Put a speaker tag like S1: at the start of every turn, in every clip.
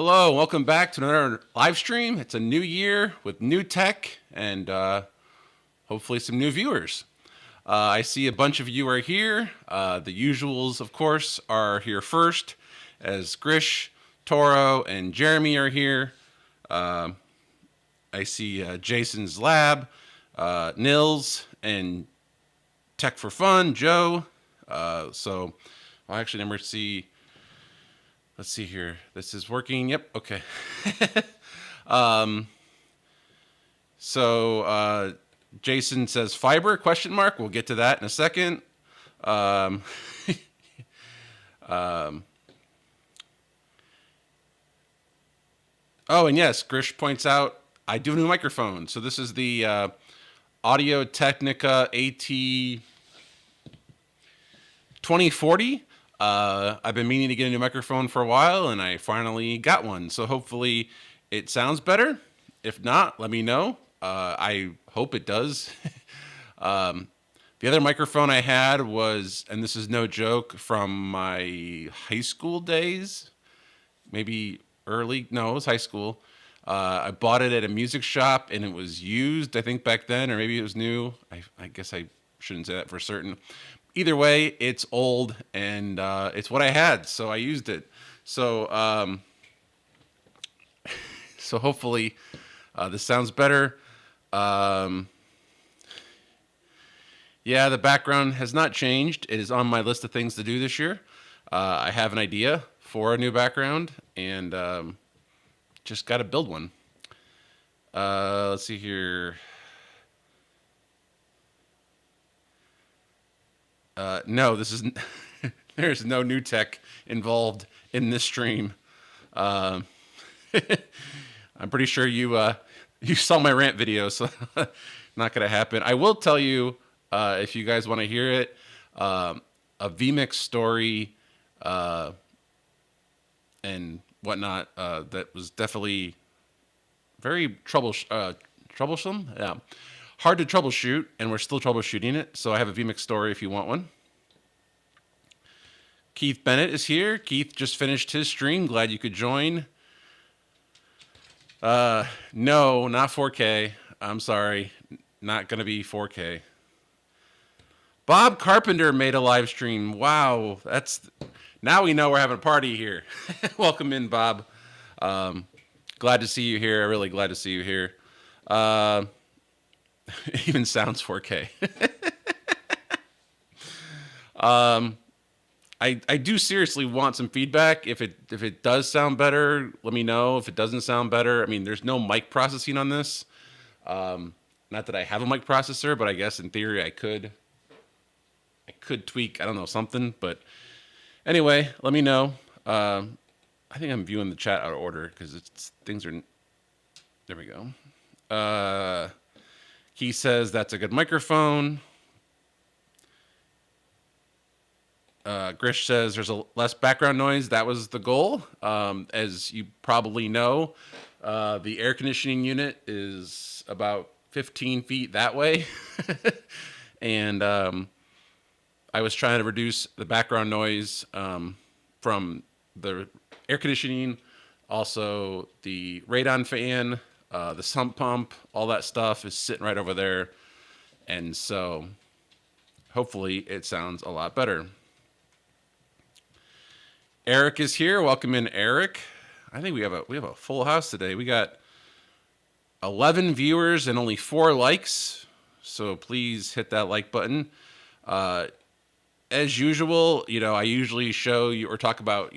S1: Hello, welcome back to another live stream. It's a new year with new tech and hopefully some new viewers. I see a bunch of you are here. The usuals, of course, are here first, as Grish, Toro, and Jeremy are here. I see Jason's Lab, Nils, and Tech for Fun, Joe. So I actually never see. Let's see here. This is working. Yep. Okay. So Jason says fiber question mark. We'll get to that in a second. Um, um, oh, and yes, Grish points out I do have a new microphone. So this is the Audio Technica AT 2040. I've been meaning to get a new microphone for a while, and I finally got one. So hopefully it sounds better. If not, let me know. I hope it does. The other microphone I had was, and this is no joke, from my high school days. Maybe early, no, it was high school. I bought it at a music shop, and it was used, I think, back then, or maybe it was new. I guess I shouldn't say that for certain. Either way, it's old, and it's what I had, so I used it. So, so hopefully this sounds better. Yeah, the background has not changed. It is on my list of things to do this year. I have an idea for a new background, and just got to build one. Let's see here. No, this is there's no new tech involved in this stream. I'm pretty sure you saw my rant video, so not gonna happen. I will tell you if you guys want to hear it, a vMix story and whatnot that was definitely very troublesome. Yeah. Hard to troubleshoot, and we're still troubleshooting it. So I have a vMix story if you want one. Keith Bennett is here. Keith just finished his stream. Glad you could join. No, not 4K. I'm sorry. Not going to be 4K. Bob Carpenter made a live stream. Wow. Now we know we're having a party here. Welcome in, Bob. Glad to see you here. Really glad to see you here. It even sounds 4K. I do seriously want some feedback. If it does sound better, let me know. If it doesn't sound better, I mean, there's no mic processing on this. Not that I have a mic processor, but I guess in theory I could tweak, I don't know, something. But anyway, let me know. I think I'm viewing the chat out of order because things are. There we go. He says that's a good microphone. Grish says there's less background noise. That was the goal. As you probably know, the air conditioning unit is about 15 feet that way. And I was trying to reduce the background noise from the air conditioning, also the radon fan, the sump pump, all that stuff is sitting right over there. And so hopefully it sounds a lot better. Eric is here. Welcome in, Eric. I think we have a full house today. We got 11 viewers and only 4 likes. So please hit that like button. As usual, I usually show you or talk about,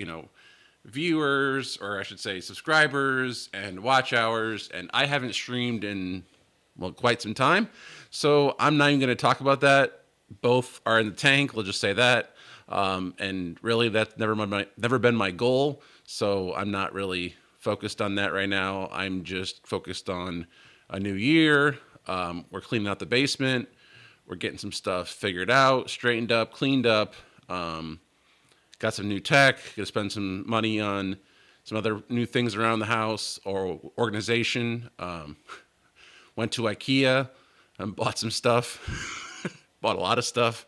S1: viewers, or I should say subscribers and watch hours, and I haven't streamed in quite some time, so I'm not even going to talk about that. Both are in the tank, we'll just say that. And really that's never been my goal, so I'm not really focused on that right now. I'm just focused on a new year. We're cleaning out the basement, we're getting some stuff figured out, straightened up, cleaned up. Got some new tech, gonna spend some money on some other new things around the house or organization. Went to IKEA and bought some stuff. Bought a lot of stuff.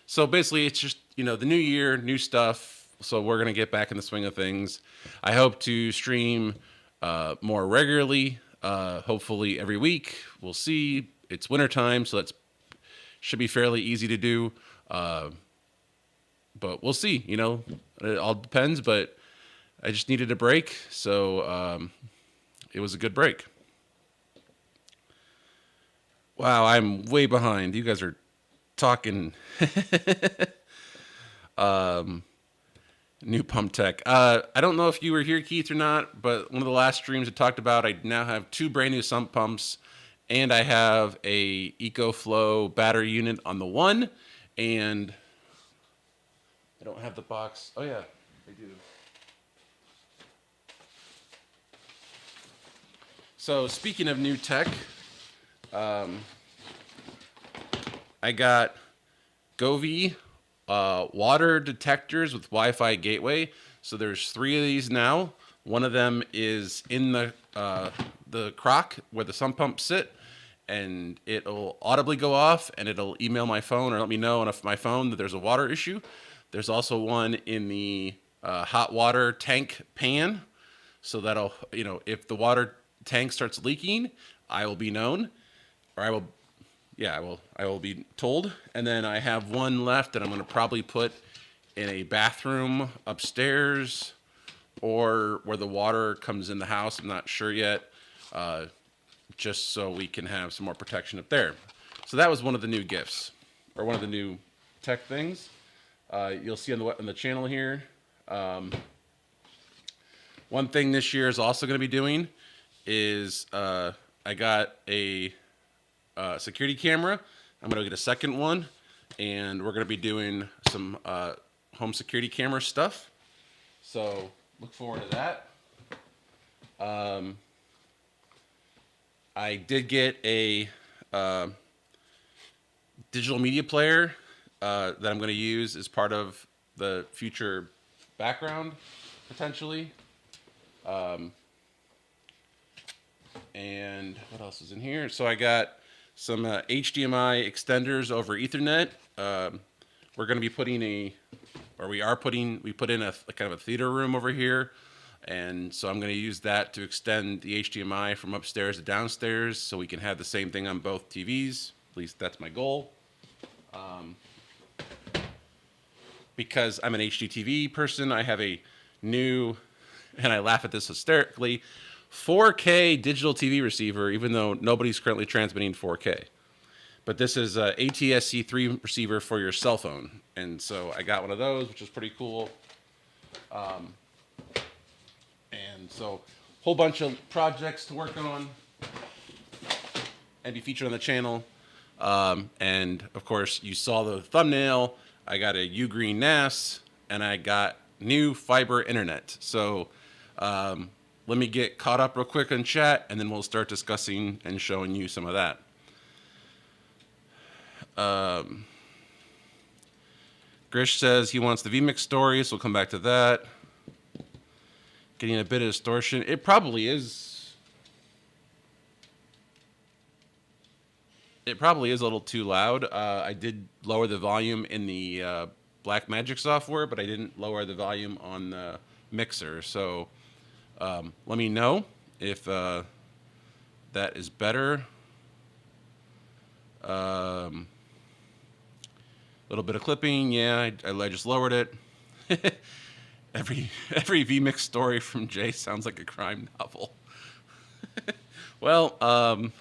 S1: So basically it's just, the new year, new stuff, So we're gonna get back in the swing of things. I hope to stream more regularly. Hopefully every week. We'll see. It's wintertime, so that's should be fairly easy to do. But we'll see. You know, it all depends. But I just needed a break, so it was a good break. Wow, I'm way behind. You guys are talking new pump tech. I don't know if you were here, Keith, or not, but one of the last streams I talked about, I now have 2 brand new sump pumps, and I have a EcoFlow battery unit on the one, and I don't have the box. Oh yeah, I do. So speaking of new tech, I got Govee water detectors with Wi-Fi gateway. So there's 3 of these now. One of them is in the crock where the sump pumps sit, and it'll audibly go off, and it'll email my phone or let me know on my phone that there's a water issue. There's also one in the hot water tank pan, so that'll, you know, if the water tank starts leaking, I will be known, or I will be told. And then I have one left that I'm going to probably put in a bathroom upstairs or where the water comes in the house. I'm not sure yet, just so we can have some more protection up there. So that was one of the new gifts, or one of the new tech things. You'll see on the channel here. One thing this year is also going to be doing is I got a security camera. I'm going to get a second one, and we're going to be doing some home security camera stuff. So look forward to that. I did get a digital media player that I'm going to use as part of the future background, potentially. And what else is in here? So I got some HDMI extenders over Ethernet. We're going to be putting we put in a kind of a theater room over here. And so I'm going to use that to extend the HDMI from upstairs to downstairs so we can have the same thing on both TVs. At least that's my goal. Because I'm an HDTV person, I have a new, and I laugh at this hysterically, 4K digital TV receiver, even though nobody's currently transmitting 4K. But this is a ATSC3 receiver for your cell phone. And so I got one of those, which is pretty cool. And so a whole bunch of projects to work on and be featured on the channel. And of course, you saw the thumbnail. I got a Ugreen NAS, and I got new fiber internet. So let me get caught up real quick on chat, and then we'll start discussing and showing you some of that. Grish says he wants the vMix story, so we'll come back to that. Getting a bit of distortion. It probably is. It probably is a little too loud. I did lower the volume in the Blackmagic software, but I didn't lower the volume on the mixer. So let me know if that is better. A little bit of clipping. Yeah, I just lowered it. Every vMix story from Jay sounds like a crime novel. Well,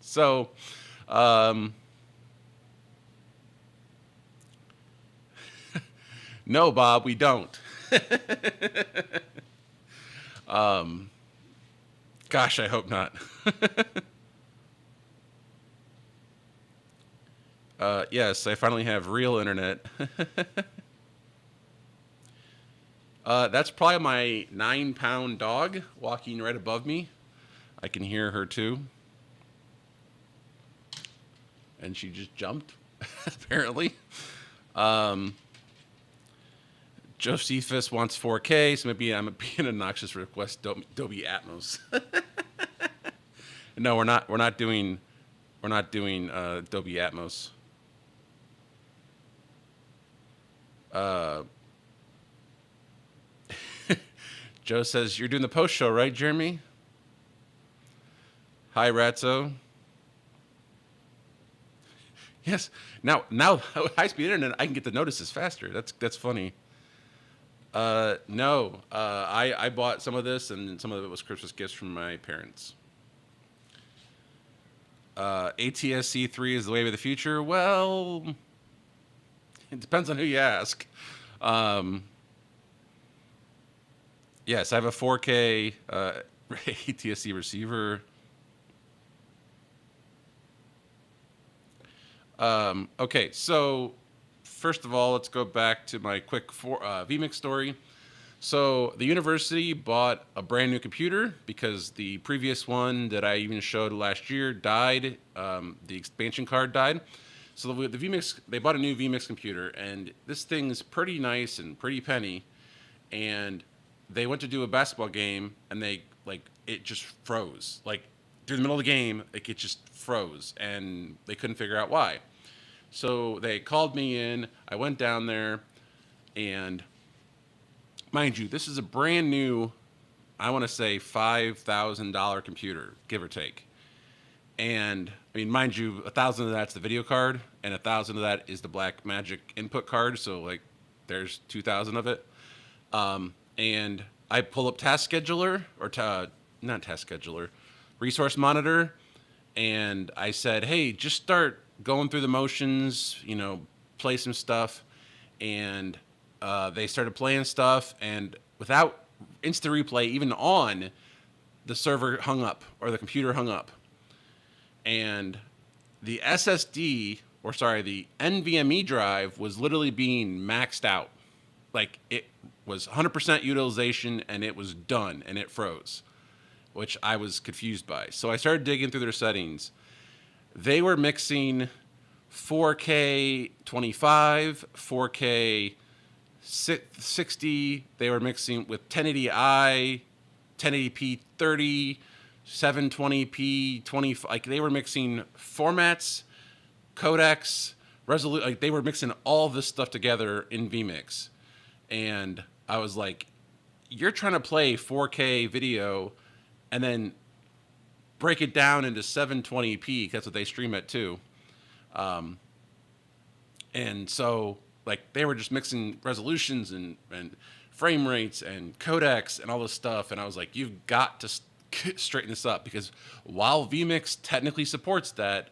S1: so, no, Bob, we don't. Gosh, I hope not. Yes, I finally have real internet. That's probably my 9-pound dog walking right above me. I can hear her too. And she just jumped, apparently. Josephus wants 4K, so maybe I'm being obnoxious. Request Dolby Atmos. No, we're not doing Dolby Atmos. Joe says, you're doing the post show, right, Jeremy? Hi, Ratso. Yes. Now, high speed internet, I can get the notices faster. That's funny. No. I bought some of this, and some of it was Christmas gifts from my parents. ATSC3 is the wave of the future. Well, it depends on who you ask. Um, yes, I have a 4K ATSC receiver. Okay, so first of all, let's go back to my quick vMix story. So the university bought a brand new computer because the previous one that I even showed last year died. The expansion card died. So the vMix, they bought a new vMix computer, and this thing's pretty nice and pretty penny. And they went to do a basketball game, and it just froze. Like through the middle of the game, it just froze, and they couldn't figure out why. So they called me in. I went down there, and mind you, this is a brand new, I want to say $5,000 computer, give or take. And I mean, mind you, 1,000 of that's the video card, and 1,000 of that is the Black Magic input card. So like, there's 2,000 of it. And I pull up Task Scheduler not Task Scheduler, Resource Monitor, and I said, hey, just start going through the motions, play some stuff, and they started playing stuff, and without instant replay even on, the server hung up, or the computer hung up. And the SSD, the NVMe drive was literally being maxed out. Like, it was 100% utilization, and it was done, and it froze, which I was confused by. So I started digging through their settings. They were mixing 4K 25, 4K 60. They were mixing with 1080i, 1080p 30, 720p 20. Like, they were mixing formats, codecs, resolution. Like, they were mixing all this stuff together in vMix. And I was like, you're trying to play 4K video and then break it down into 720p. That's what they stream at too. And so, like, they were just mixing resolutions and frame rates and codecs and all this stuff. And I was like, you've got to straighten this up, because while vMix technically supports that,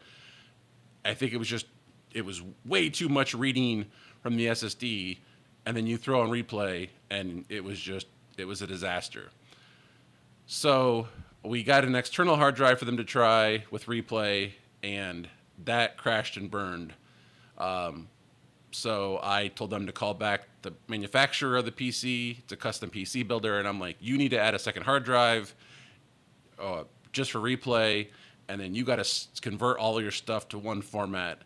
S1: I think it was way too much reading from the SSD. And then you throw on replay, and it was a disaster. So we got an external hard drive for them to try with replay, and that crashed and burned. So I told them to call back the manufacturer of the PC. It's a custom PC builder, and I'm like, you need to add a second hard drive just for replay, and then you got to convert all of your stuff to one format,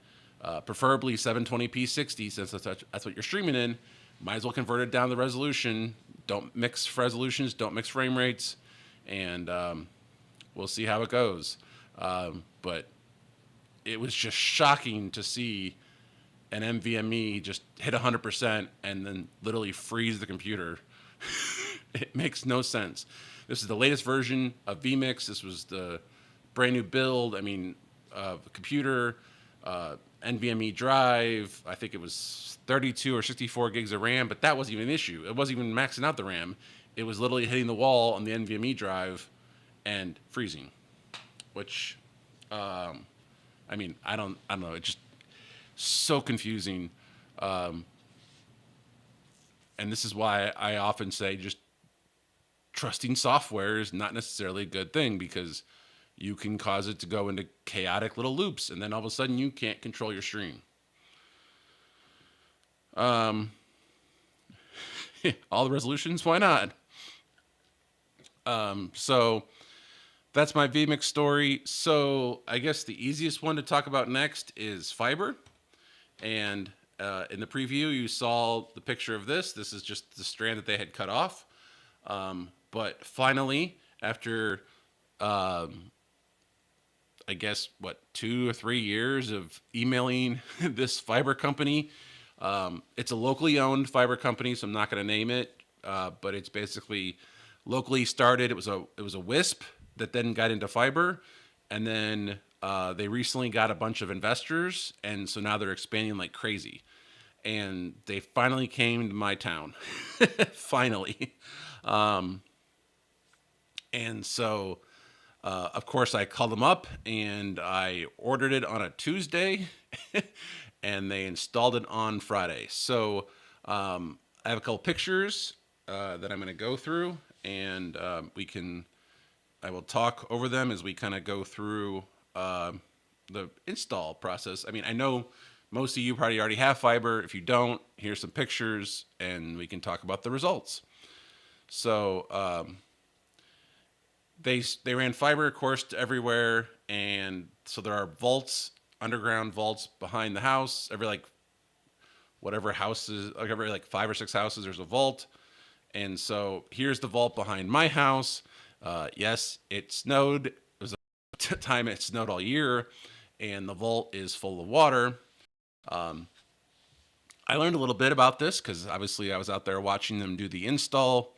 S1: preferably 720p 60, since that's what you're streaming in. Might as well convert it down the resolution. Don't mix resolutions. Don't mix frame rates. And we'll see how it goes. But it was just shocking to see an NVMe just hit 100% and then literally freeze the computer. It makes no sense. This is the latest version of vMix. This was the brand new build. I mean, computer, NVMe drive. I think it was 32 or 64 gigs of RAM, but that wasn't even an issue. It wasn't even maxing out the RAM. It was literally hitting the wall on the NVMe drive and freezing, which, I don't know. It's just so confusing. And this is why I often say just trusting software is not necessarily a good thing, because you can cause it to go into chaotic little loops, and then all of a sudden you can't control your stream. All the resolutions, why not? So that's my vMix story. So I guess the easiest one to talk about next is fiber. And in the preview, you saw the picture of this. This is just the strand that they had cut off. But finally, after I guess, 2 or 3 years of emailing this fiber company. It's a locally owned fiber company, so I'm not going to name it, but it's basically locally started. It was a wisp that then got into fiber, and then they recently got a bunch of investors, and so now they're expanding like crazy. And they finally came to my town, finally. And so, of course, I called them up and I ordered it on a Tuesday, and they installed it on Friday. So I have a couple pictures that I'm going to go through, and I will talk over them as we kind of go through the install process. I mean, I know most of you probably already have fiber. If you don't, here's some pictures, and we can talk about the results. So they ran fiber, of course, to everywhere, and so there are vaults, underground vaults behind the house. Every like whatever houses, like every like 5 or 6 houses, there's a vault. And so here's the vault behind my house. Yes, it snowed. It was a time it snowed all year, and the vault is full of water. I learned a little bit about this because obviously I was out there watching them do the install.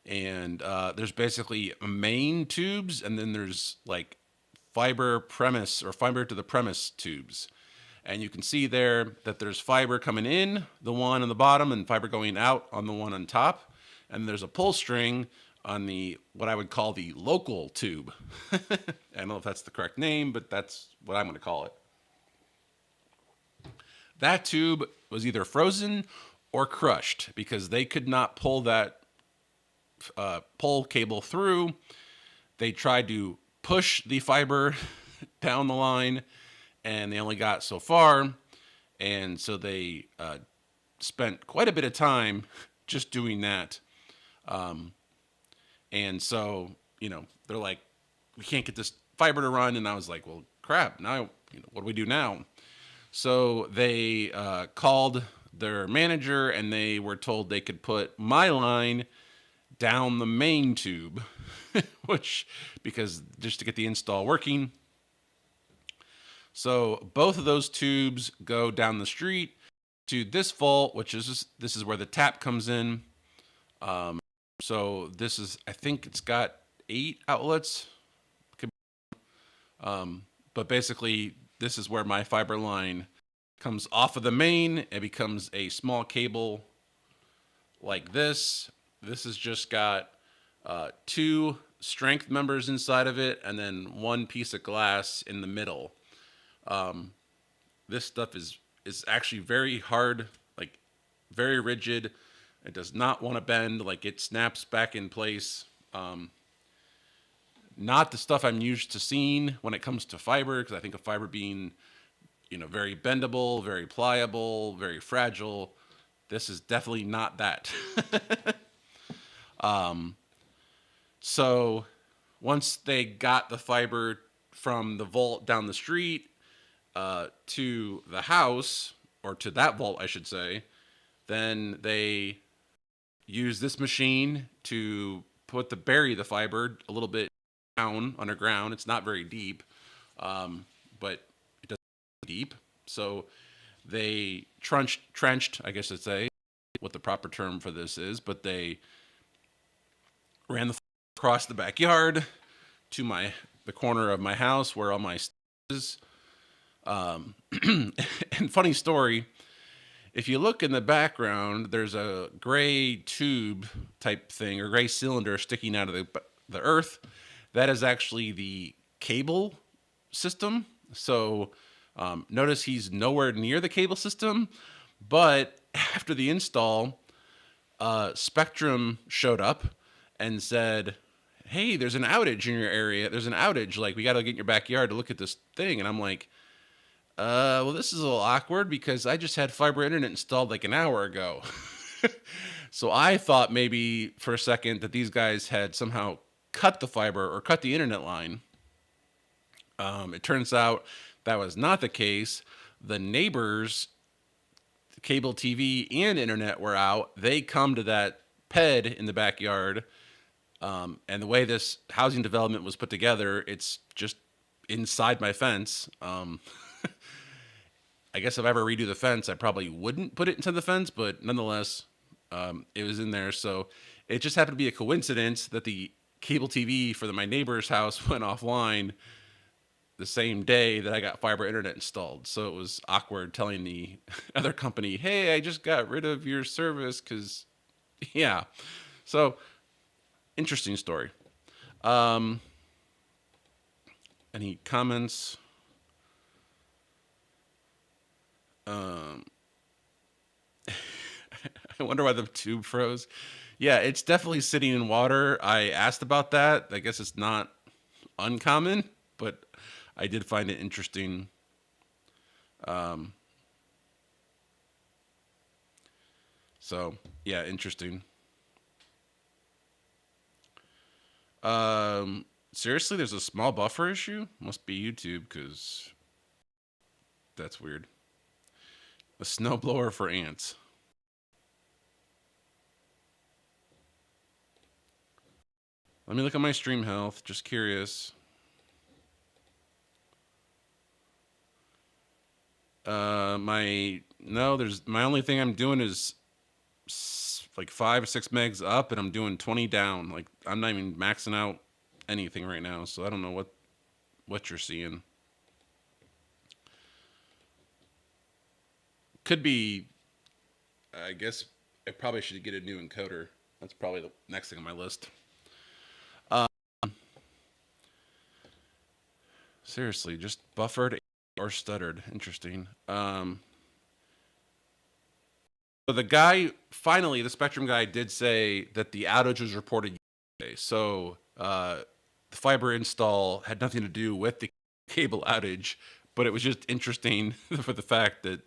S1: And there's basically main tubes, and then there's like fiber premise or fiber to the premise tubes. And you can see there that there's fiber coming in, the one on the bottom, and fiber going out on the one on top. And there's a pull string on the, what I would call the local tube. I don't know if that's the correct name, but that's what I'm going to call it. That tube was either frozen or crushed because they could not pull that pull cable through. They tried to push the fiber down the line, and they only got so far. And so they spent quite a bit of time just doing that. And so, they're like, we can't get this fiber to run. And I was like, well, crap, now, what do we do now? So they called their manager, and they were told they could put my line down the main tube, because just to get the install working. So both of those tubes go down the street to this vault, this is where the tap comes in. So this is, I think it's got 8 outlets. But basically this is where my fiber line comes off of the main. It becomes a small cable like this. This has just got 2 strength members inside of it, and then 1 piece of glass in the middle. This stuff is actually very hard, like very rigid. It does not want to bend, like it snaps back in place. Not the stuff I'm used to seeing when it comes to fiber, because I think of fiber being, very bendable, very pliable, very fragile. This is definitely not that. So once they got the fiber from the vault down the street to the house, or to that vault, I should say, then they use this machine to bury the fiber a little bit down underground. It's not very deep, but it doesn't deep. So they trenched, I guess I'd say, what the proper term for this is, but they ran the across the backyard to the corner of my house where all my stuff is. And funny story, if you look in the background, there's a gray tube type thing, or gray cylinder sticking out of the earth. That is actually the cable system. So notice he's nowhere near the cable system, but after the install, Spectrum showed up and said, hey, there's an outage in your area. There's an outage. Like, we got to get in your backyard to look at this thing. And I'm like, well, this is a little awkward because I just had fiber internet installed like an hour ago. So I thought maybe for a second that these guys had somehow cut the fiber or cut the internet line. It turns out that was not the case. The neighbors, cable TV and internet were out. They come to that ped in the backyard. And the way this housing development was put together, it's just inside my fence. I guess if I ever redo the fence, I probably wouldn't put it into the fence, but nonetheless, it was in there. So It just happened to be a coincidence that the cable TV for my neighbor's house went offline the same day that I got fiber internet installed. So it was awkward telling the other company, hey, I just got rid of your service because, yeah. So, interesting story. Any comments? I wonder why the tube froze. Yeah, it's definitely sitting in water. I asked about that. I guess it's not uncommon, but I did find it interesting. So, yeah, interesting. Seriously, there's a small buffer issue? Must be YouTube, because that's weird. A snowblower for ants. Let me look at my stream health. Just curious. My only thing I'm doing is like 5 or 6 megs up, and I'm doing 20 down. Like, I'm not even maxing out anything right now, so I don't know what you're seeing. Could be, I guess I probably should get a new encoder. That's probably the next thing on my list. Seriously, just buffered or stuttered. Interesting. So the guy, finally, the Spectrum guy did say that the outage was reported yesterday. So the fiber install had nothing to do with the cable outage, but it was just interesting for the fact that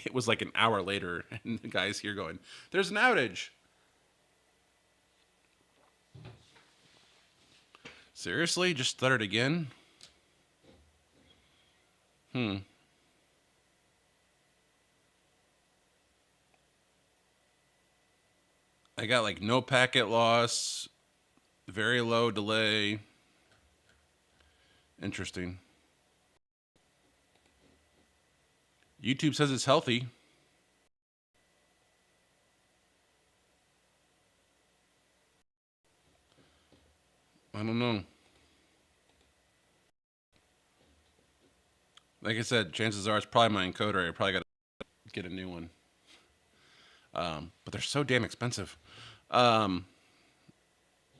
S1: it was like an hour later, and the guy's here going, there's an outage. Seriously? Just stuttered again? I got like no packet loss, very low delay. Interesting. YouTube says it's healthy. I don't know. Like I said, chances are it's probably my encoder. I probably got to get a new one. But they're so damn expensive.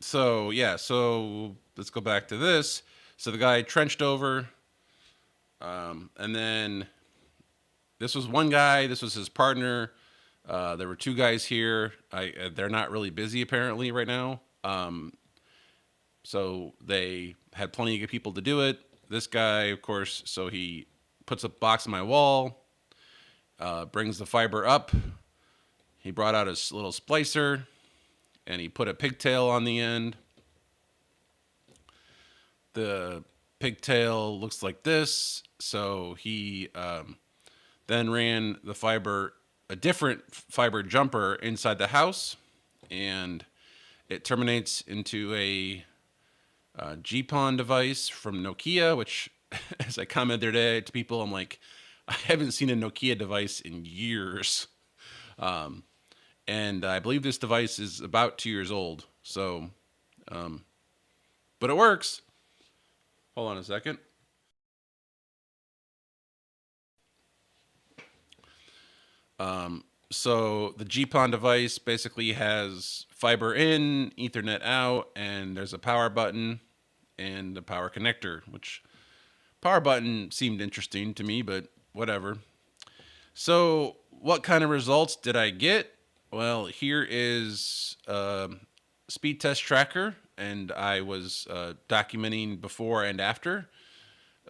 S1: So yeah, so let's go back to this. So the guy trenched over, and then this was one guy. This was his partner. There were 2 guys here. They're not really busy apparently right now. So they had plenty of people to do it. This guy, of course, so he puts a box on my wall, brings the fiber up. He brought out his little splicer, and he put a pigtail on the end. The pigtail looks like this. So he then ran the fiber, a different fiber jumper inside the house, and it terminates into a GPON device from Nokia, which, as I commented the other day to people, I'm like, I haven't seen a Nokia device in years. And I believe this device is about 2 years old. So, but it works. Hold on a second. So the GPON device basically has fiber in, Ethernet out, and there's a power button and a power connector, which power button seemed interesting to me, but whatever. So what kind of results did I get? Well, here is a speed test tracker, and I was documenting before and after.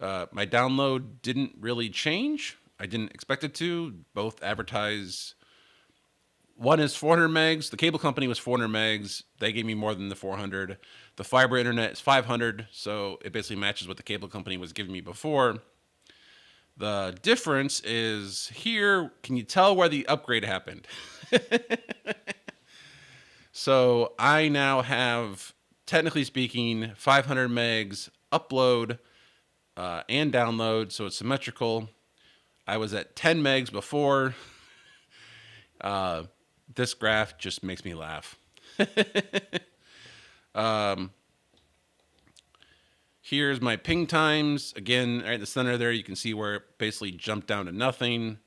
S1: My download didn't really change. I didn't expect it to. Both advertise. One is 400 megs. The cable company was 400 megs. They gave me more than the 400. The fiber internet is 500, so it basically matches what the cable company was giving me before. The difference is here. Can you tell where the upgrade happened? So I now have, technically speaking, 500 megs upload and download, so it's symmetrical. I was at 10 megs before. This graph just makes me laugh. Here's my ping times. Again, right in the center there, you can see where it basically jumped down to nothing.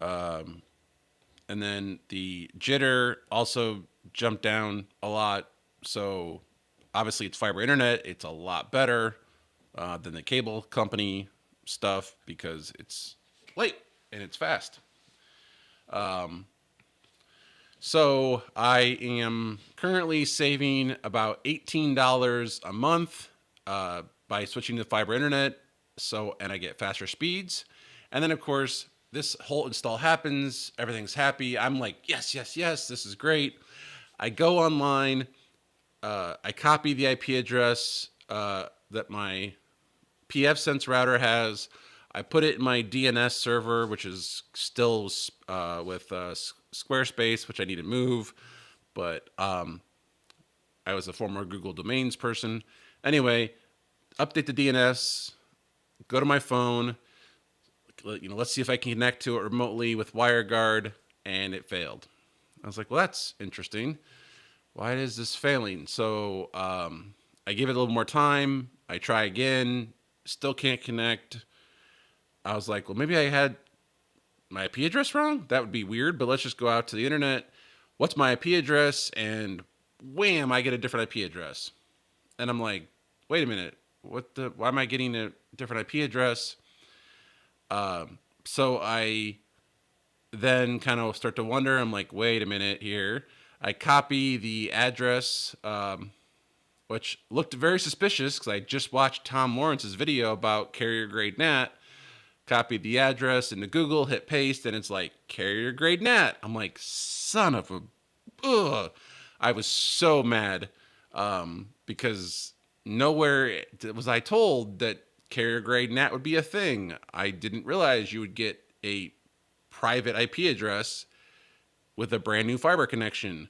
S1: And then the jitter also jumped down a lot. So obviously it's fiber internet. It's a lot better than the cable company stuff because it's light and it's fast. So I am currently saving about $18 a month by switching to fiber internet. So, and I get faster speeds. And then of course, this whole install happens. Everything's happy. I'm like, yes, yes, yes, this is great. I go online. I copy the IP address that my pfSense router has. I put it in my DNS server, which is still with Squarespace, which I need to move. But I was a former Google Domains person. Anyway, update the DNS, go to my phone. Let's see if I can connect to it remotely with WireGuard, and it failed. I was like, well, that's interesting. Why is this failing? So I give it a little more time. I try again, still can't connect. I was like, well, maybe I had my IP address wrong. That would be weird, but let's just go out to the internet. What's my IP address? And wham, I get a different IP address. And I'm like, wait a minute, why am I getting a different IP address? So I then kind of start to wonder. I'm like, wait a minute here. I copy the address, which looked very suspicious because I just watched Tom Lawrence's video about carrier grade NAT. Copied the address into Google, hit paste, and it's like carrier grade NAT. I'm like, son of a, ugh. I was so mad because nowhere was I told that carrier grade NAT would be a thing. I didn't realize you would get a private IP address with a brand new fiber connection.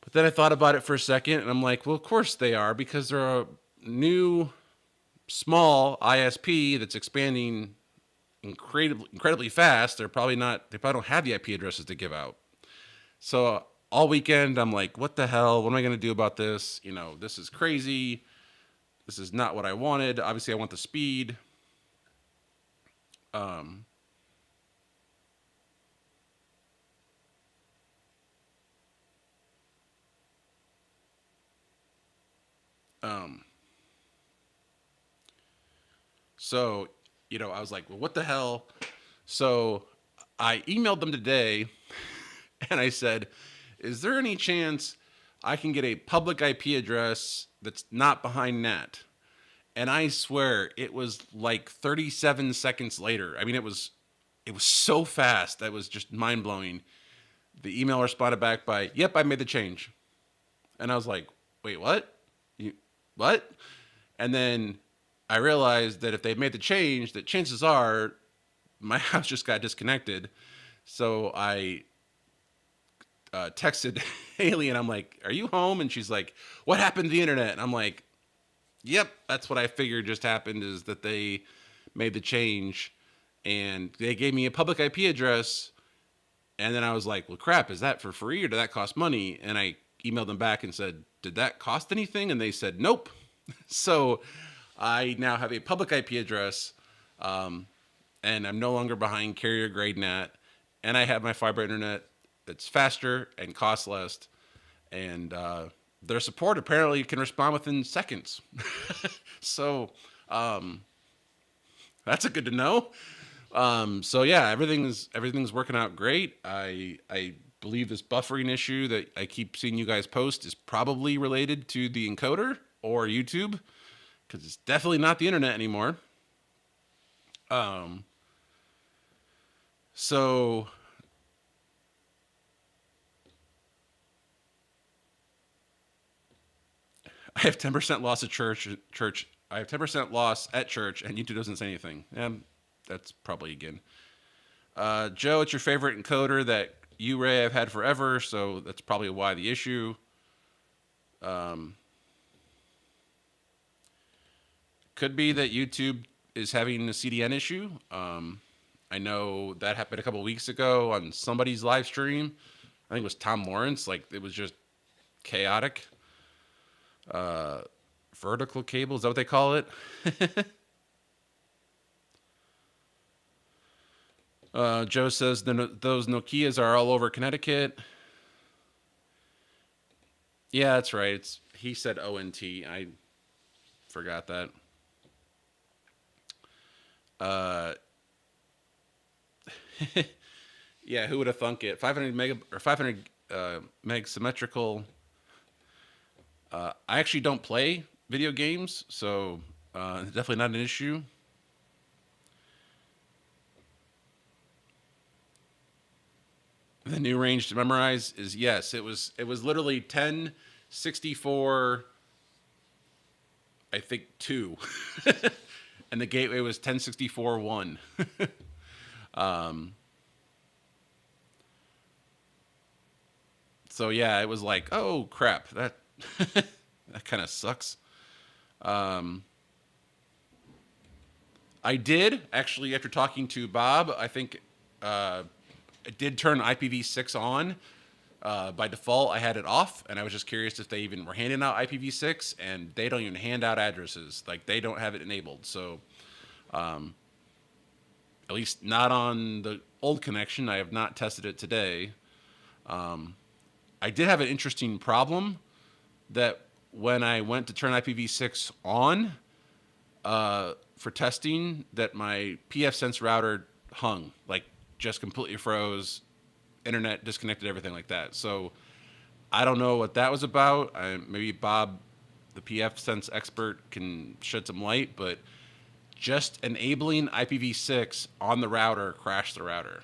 S1: But then I thought about it for a second, and I'm like, well, of course they are, because they're a new small ISP that's expanding incredibly fast. They probably don't have the IP addresses to give out. So all weekend, I'm like, what the hell? What am I going to do about this? This is crazy. This is not what I wanted. Obviously, I want the speed. So, I was like, well, what the hell? So I emailed them today and I said, is there any chance I can get a public IP address that's not behind NAT? And I swear it was like 37 seconds later. I mean, it was so fast. That was just mind blowing. The email responded back by, yep, I made the change. And I was like, wait, what? What? And then I realized that if they made the change, that chances are my house just got disconnected. So I texted Haley and I'm like, are you home? And she's like, what happened to the internet? And I'm like, yep, that's what I figured just happened, is that they made the change and they gave me a public IP address. And then I was like, well, crap, is that for free or did that cost money? And I emailed them back and said, did that cost anything? And they said, nope. So I now have a public IP address, and I'm no longer behind carrier grade NAT, and I have my fiber internet that's faster and costs less, and their support apparently can respond within seconds. So that's a good to know. So yeah, everything's working out great. I believe this buffering issue that I keep seeing you guys post is probably related to the encoder or YouTube, because it's definitely not the internet anymore. So I have 10% loss at church. I have 10% loss at church, and YouTube doesn't say anything. That's probably again. Joe, it's your favorite encoder that Ugreen I've had forever, so that's probably why the issue. Could be that YouTube is having a CDN issue. I know that happened a couple weeks ago on somebody's live stream. I think it was Tom Lawrence. Like it was just chaotic. Vertical cable, is that what they call it? Joe says those Nokias are all over Connecticut. Yeah, that's right. He said ONT. I forgot that. Uh, yeah, who would have thunk it? 500 mega or 500 meg symmetrical. I actually don't play video games, so definitely not an issue. The new range to memorize is yes. It was literally 1064. I think 2, and the gateway was 1064 1. So yeah, it was like, oh crap, that that kind of sucks. I did actually, after talking to Bob, I think it did turn IPv6 on. By default, I had it off, and I was just curious if they even were handing out IPv6, and they don't even hand out addresses. Like, they don't have it enabled. So, at least not on the old connection. I have not tested it today. I did have an interesting problem that when I went to turn IPv6 on for testing, that my pfSense router hung, like just completely froze, internet disconnected, everything like that. So I don't know what that was about. Maybe Bob, the pfSense expert, can shed some light, but just enabling IPv6 on the router crashed the router.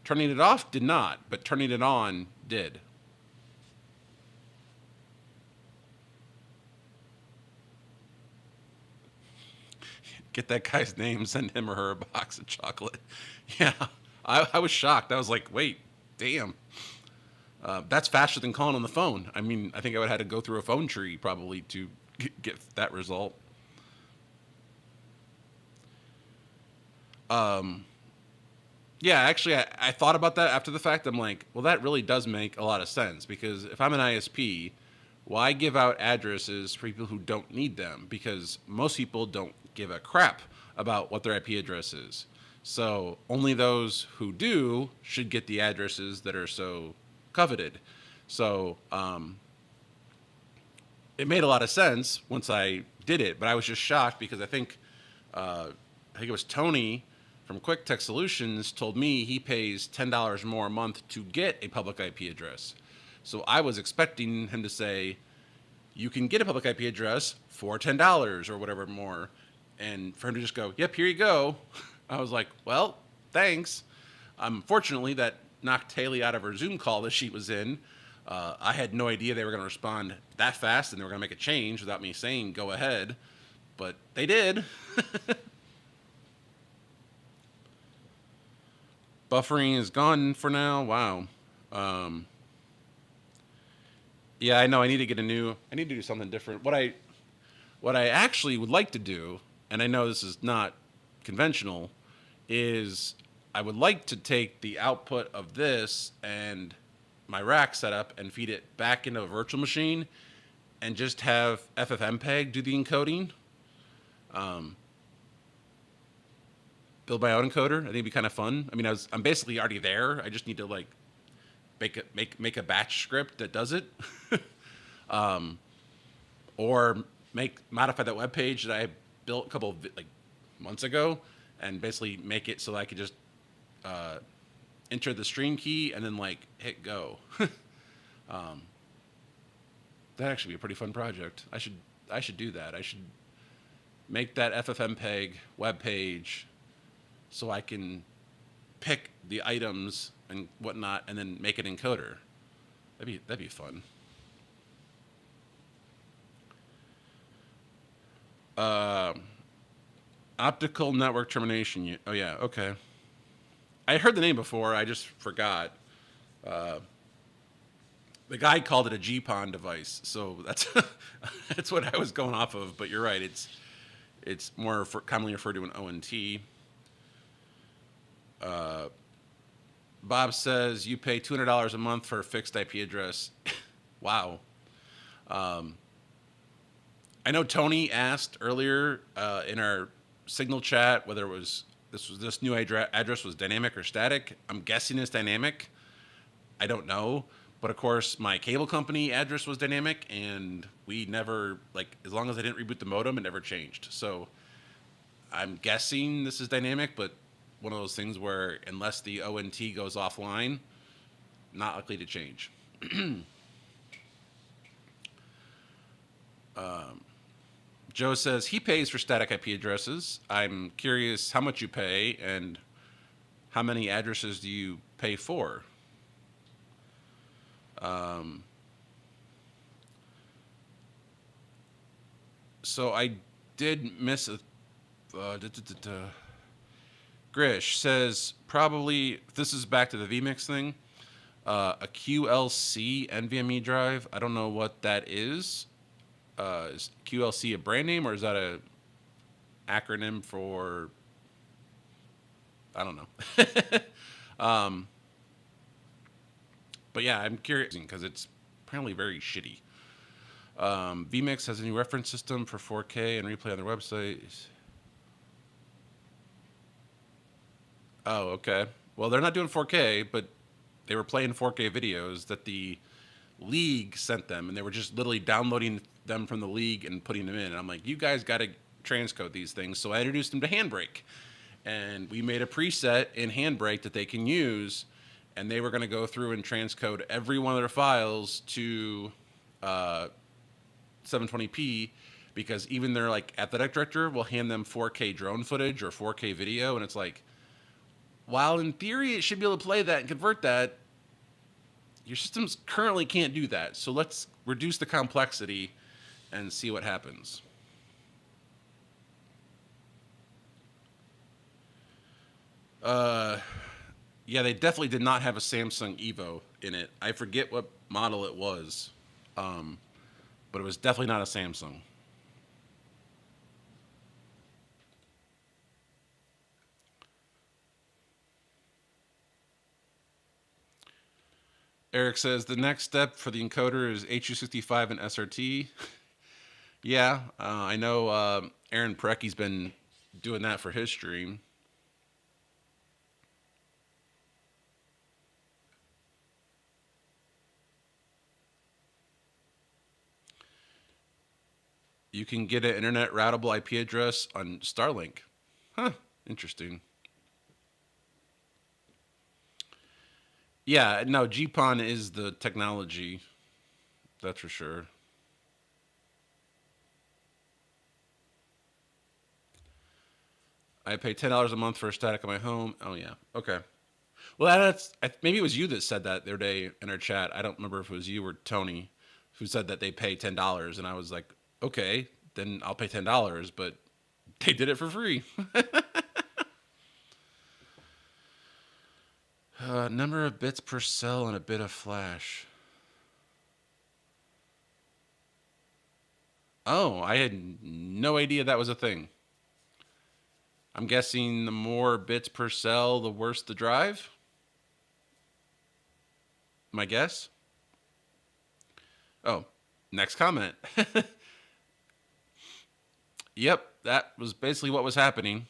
S1: Turning it off did not, but turning it on did. Get that guy's name, send him or her a box of chocolate. Yeah, I was shocked. I was like, wait, damn. That's faster than calling on the phone. I mean, I think I would have had to go through a phone tree probably to get that result. Yeah, actually, I thought about that after the fact. I'm like, well, that really does make a lot of sense, because if I'm an ISP, why give out addresses for people who don't need them? Because most people don't give a crap about what their IP address is. So only those who do should get the addresses that are so coveted. So it made a lot of sense once I did it, but I was just shocked because I think it was Tony from Quick Tech Solutions told me he pays $10 more a month to get a public IP address. So I was expecting him to say, you can get a public IP address for $10 or whatever more. And for him to just go, yep, here you go. I was like, well, thanks. Fortunately, that knocked Haley out of her Zoom call that she was in. I had no idea they were going to respond that fast and they were going to make a change without me saying go ahead. But they did. Buffering is gone for now. Wow. Yeah, I know. I need to do something different. What I actually would like to do, and I know this is not conventional, is I would like to take the output of this and my rack setup and feed it back into a virtual machine and just have FFmpeg do the encoding. Build my own encoder. I think it'd be kind of fun. I mean, I'm basically already there. I just need to like make a batch script that does it, or modify that web page that I built a couple of like months ago, and basically make it so that I could just enter the stream key and then like hit go. That'd actually be a pretty fun project. I should do that. I should make that FFmpeg web page so I can pick the items and whatnot and then make an encoder. That'd be fun. Optical network termination. Oh yeah, okay. I heard the name before. I just forgot. The guy called it a GPON device, so that's that's what I was going off of. But you're right. It's more commonly referred to an ONT. Bob says you pay $200 a month for a fixed IP address. Wow. I know Tony asked earlier in our Signal chat whether this new address was dynamic or static. I'm guessing it's dynamic. I don't know, but of course my cable company address was dynamic, and we never, like, as long as I didn't reboot the modem, it never changed. So I'm guessing this is dynamic, but one of those things where unless the ONT goes offline, not likely to change. Joe says he pays for static IP addresses. I'm curious how much you pay and how many addresses do you pay for? So I did miss a. Grish says probably this is back to the vMix thing. A QLC NVMe drive. I don't know what that is. Is QLC a brand name or is that a acronym for? I don't know. But yeah, I'm curious because it's apparently very shitty. vMix has a new reference system for 4K and replay on their website. Oh, okay. Well, they're not doing 4K, but they were playing 4K videos that the league sent them, and they were just literally downloading them from the league and putting them in. And I'm like, you guys got to transcode these things. So I introduced them to Handbrake, and we made a preset in Handbrake that they can use, and they were going to go through and transcode every one of their files to 720p, because even their like athletic director will hand them 4K drone footage or 4K video, and it's like, while in theory it should be able to play that and convert that, your systems currently can't do that. So let's reduce the complexity and see what happens. Yeah, they definitely did not have a Samsung Evo in it. I forget what model it was, but it was definitely not a Samsung. Eric says the next step for the encoder is HU65 and SRT. Yeah, I know Aaron Parecki's been doing that for his stream. You can get an internet routable IP address on Starlink. Huh, interesting. Yeah, no, GPON is the technology. That's for sure. I pay $10 a month for a static in my home. Oh yeah, okay. Well, maybe it was you that said that the other day in our chat. I don't remember if it was you or Tony who said that they pay $10, and I was like, okay, then I'll pay $10, but they did it for free. Number of bits per cell and a bit of flash. Oh, I had no idea that was a thing. I'm guessing the more bits per cell, the worse the drive. My guess. Oh, next comment. Yep, that was basically what was happening.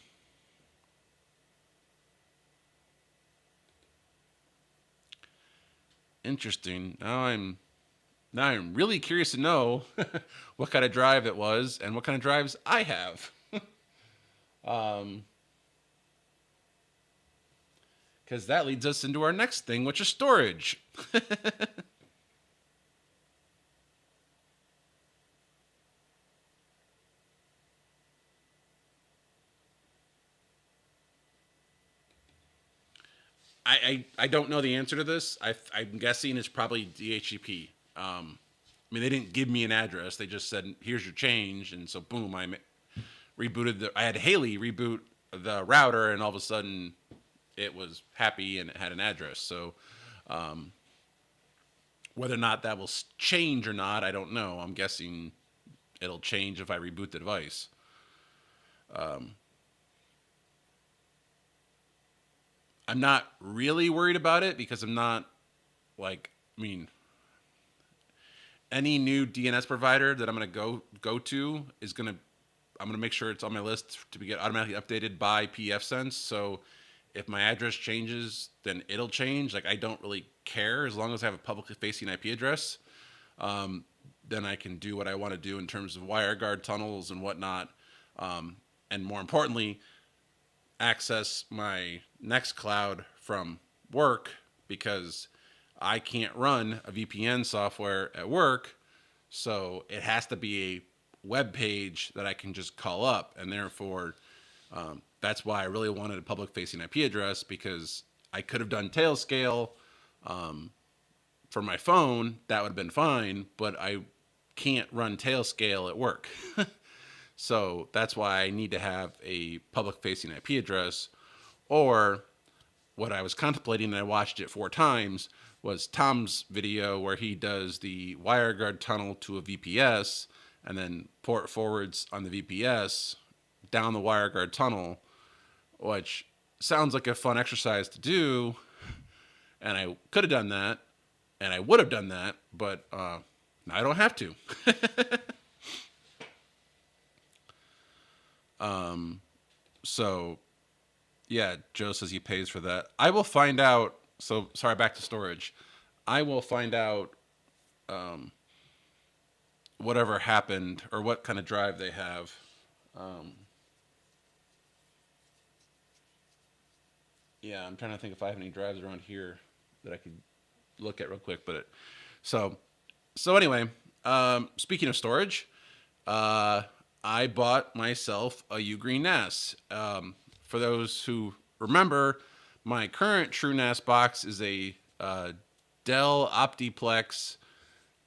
S1: Interesting. Now I'm really curious to know what kind of drive it was and what kind of drives I have. Because that leads us into our next thing, which is storage. I don't know the answer to this. I'm guessing it's probably DHCP. I mean, they didn't give me an address. They just said, here's your change. And so, boom, I rebooted I had Haley reboot the router, and all of a sudden it was happy and it had an address. So whether or not that will change or not, I don't know. I'm guessing it'll change if I reboot the device. I'm not really worried about it because I'm not like, I mean, any new DNS provider that I'm going to go to is going to, I'm going to make sure it's on my list to get automatically updated by pfSense. So if my address changes, then it'll change. Like, I don't really care as long as I have a publicly facing IP address. Then I can do what I want to do in terms of WireGuard tunnels and whatnot. And more importantly, access my Nextcloud from work, because I can't run a VPN software at work. So it has to be a web page that I can just call up. And therefore, that's why I really wanted a public facing IP address, because I could have done Tailscale for my phone. That would have been fine, but I can't run Tailscale at work. So that's why I need to have a public facing IP address. Or what I was contemplating, and I watched it 4 times, was Tom's video where he does the WireGuard tunnel to a VPS and then port forwards on the VPS down the WireGuard tunnel, which sounds like a fun exercise to do. And I could have done that, and I would have done that, but I don't have to. So yeah, Joe says he pays for that. I will find out. So sorry, back to storage. I will find out whatever happened or what kind of drive they have. Yeah, I'm trying to think if I have any drives around here that I could look at real quick. But so anyway, speaking of storage, I bought myself a Ugreen NAS. For those who remember, my current TrueNAS box is a Dell Optiplex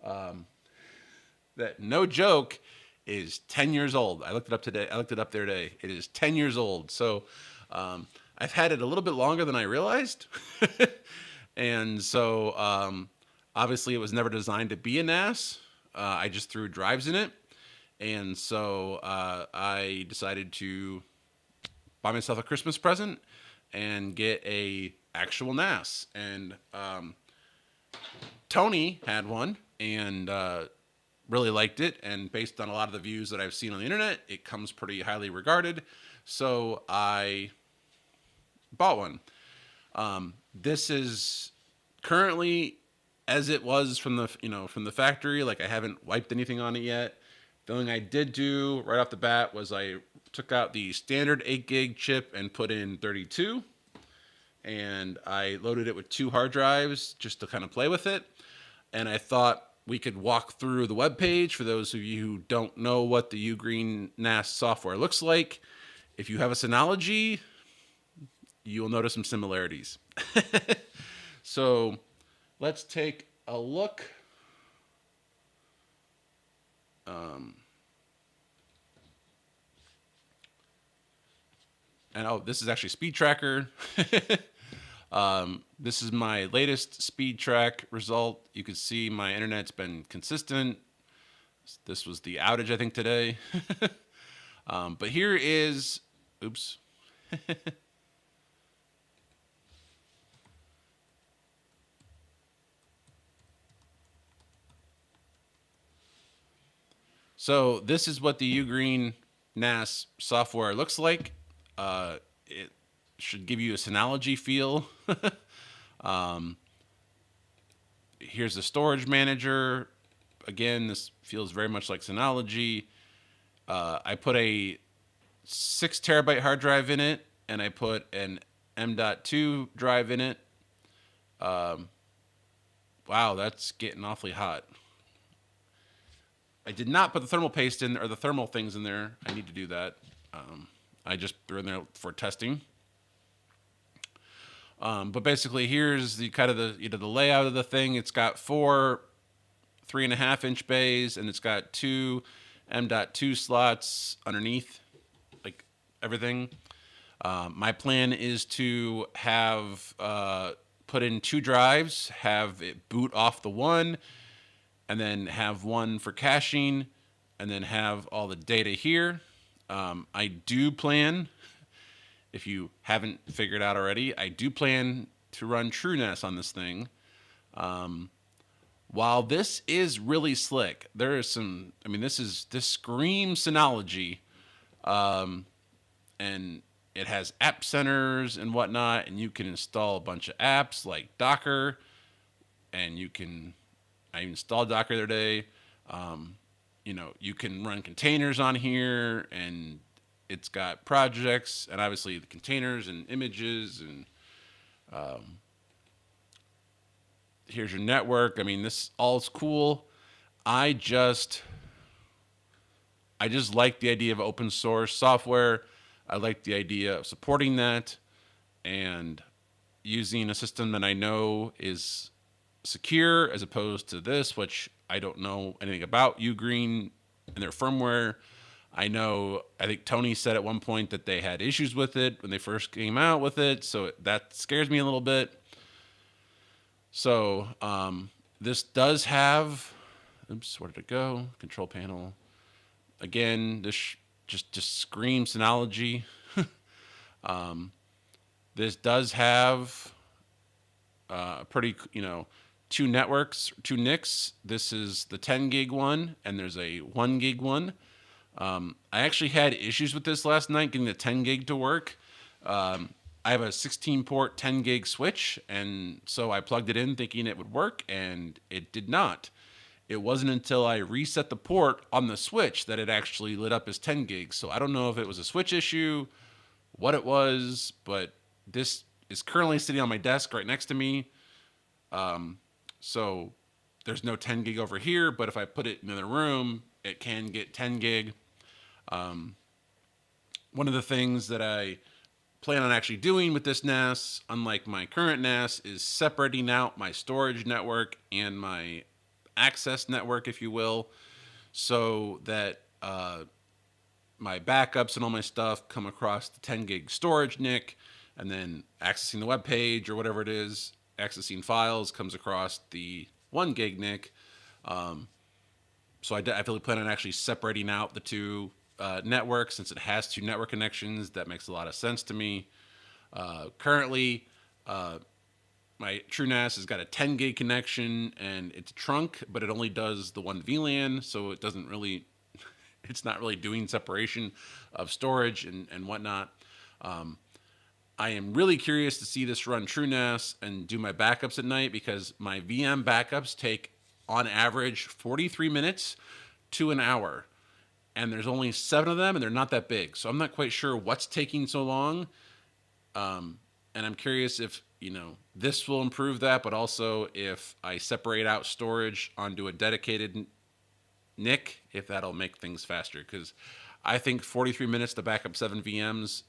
S1: that, no joke, is 10 years old. I looked it up today. I looked it up there today. It is 10 years old. So I've had it a little bit longer than I realized. And so obviously it was never designed to be a NAS. I just threw drives in it. And so I decided to buy myself a Christmas present and get a actual NAS. And Tony had one and really liked it. And based on a lot of the views that I've seen on the internet, it comes pretty highly regarded. So I bought one. This is currently as it was from the factory. Like, I haven't wiped anything on it yet. The only thing I did do right off the bat was I took out the standard 8 gig chip and put in 32. And I loaded it with 2 hard drives just to kind of play with it. And I thought we could walk through the web page for those of you who don't know what the Ugreen NAS software looks like. If you have a Synology, you will notice some similarities. So let's take a look. And this is actually Speed Tracker. This is my latest speed track result. You can see my internet's been consistent. This was the outage, I think, today. But here is, oops. So this is what the Ugreen NAS software looks like. It should give you a Synology feel. Here's the storage manager. Again, this feels very much like Synology. I put a 6 terabyte hard drive in it, and I put an M.2 drive in it. Wow, that's getting awfully hot. I did not put the thermal paste in, or the thermal things in there. I need to do that. I just threw in there for testing. But basically, here's the kind of the layout of the thing. It's got 4 3.5-inch bays, and it's got 2 M.2 slots underneath, like everything. My plan is to have put in 2 drives, have it boot off the one, and then have one for caching, and then have all the data here. I do plan, if you haven't figured out already, I do plan to run TrueNAS on this thing. While this is really slick, there is some. I mean, this screams Synology, and it has app centers and whatnot, and you can install a bunch of apps like Docker, and you can. I installed Docker the other day. You can run containers on here, and it's got projects, and obviously the containers and images, and here's your network. I mean, this all is cool. I just like the idea of open source software. I like the idea of supporting that and using a system that I know is secure as opposed to this, which I don't know anything about Ugreen and their firmware. I think Tony said at one point that they had issues with it when they first came out with it, so that scares me a little bit. So this does have, oops, where did it go? Control panel. Again, this just screams Synology. This does have pretty, two networks, two NICs. This is the 10 gig one, and there's a 1 gig one. I actually had issues with this last night getting the 10 gig to work. I have a 16 port 10 gig switch, and so I plugged it in thinking it would work, and it did not. It wasn't until I reset the port on the switch that it actually lit up as 10 gigs. So I don't know if it was a switch issue, what it was, but this is currently sitting on my desk right next to me. So there's no 10 gig over here, but if I put it in another room, it can get 10 gig. One of the things that I plan on actually doing with this NAS, unlike my current NAS, is separating out my storage network and my access network, if you will, so that my backups and all my stuff come across the 10 gig storage NIC, and then accessing the web page or whatever it is, accessing files comes across the 1 gig NIC. So I definitely plan on actually separating out the two networks, since it has two network connections. That makes a lot of sense to me. Currently, my TrueNAS has got a 10 gig connection, and it's a trunk, but it only does the one VLAN, so it doesn't really, it's not really doing separation of storage and whatnot. I am really curious to see this run TrueNAS and do my backups at night, because my VM backups take, on average, 43 minutes to an hour. And there's only 7 of them, and they're not that big. So I'm not quite sure what's taking so long. And I'm curious if, this will improve that, but also if I separate out storage onto a dedicated NIC, if that'll make things faster. Because I think 43 minutes to back up 7 VMs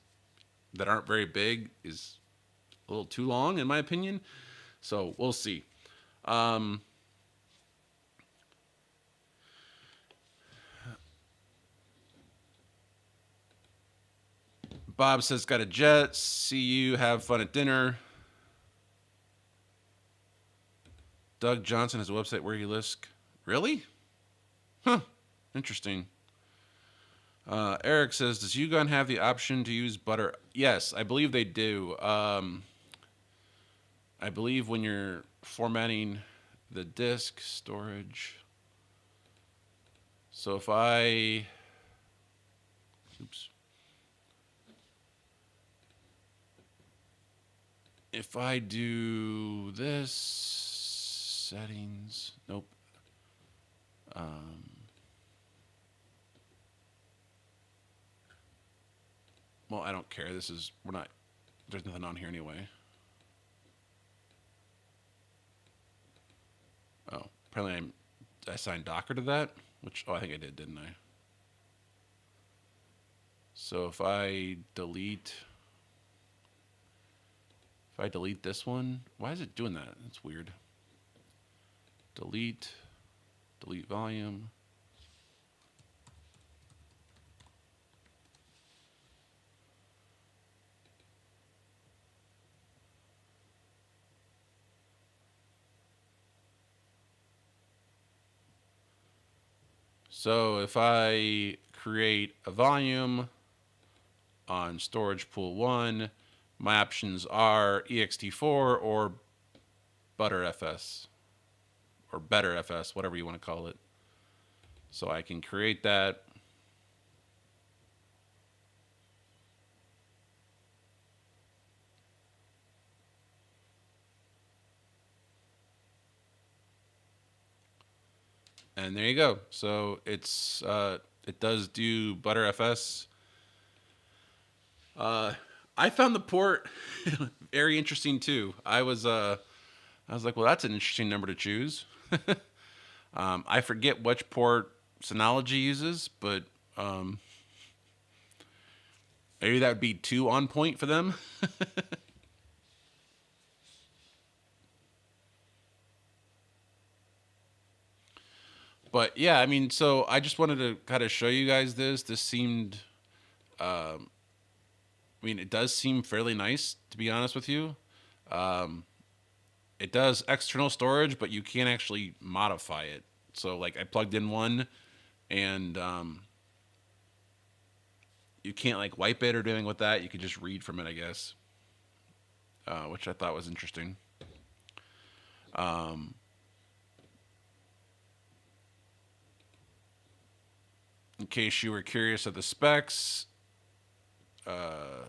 S1: that aren't very big is a little too long, in my opinion. So we'll see. Bob says, got a jet. See you. Have fun at dinner. Doug Johnson has a website where he lists. Really? Huh. Interesting. Eric says, does Ugreen have the option to use butter? Yes, I believe they do. I believe when you're formatting the disk storage. So if I... Oops. If I do this, settings, nope. Well, I don't care. There's nothing on here anyway. Oh, apparently I assigned Docker to that, I think I did, didn't I? So if I delete this one, why is it doing that? That's weird. Delete volume. So if I create a volume on storage pool 1. My options are ext4 or ButterFS or BetterFS, whatever you want to call it. So I can create that. And there you go. So it's it does do ButterFS. I found the port very interesting too. I was like, well, that's an interesting number to choose. I forget which port Synology uses, but maybe that would be too on point for them. But yeah, I mean, so I just wanted to kind of show you guys this. This seemed, I mean, it does seem fairly nice, to be honest with you. It does external storage, but you can't actually modify it. So, like, I plugged in one, and you can't like wipe it or do anything with that. You can just read from it, I guess, which I thought was interesting. Um, in case you were curious of the specs, the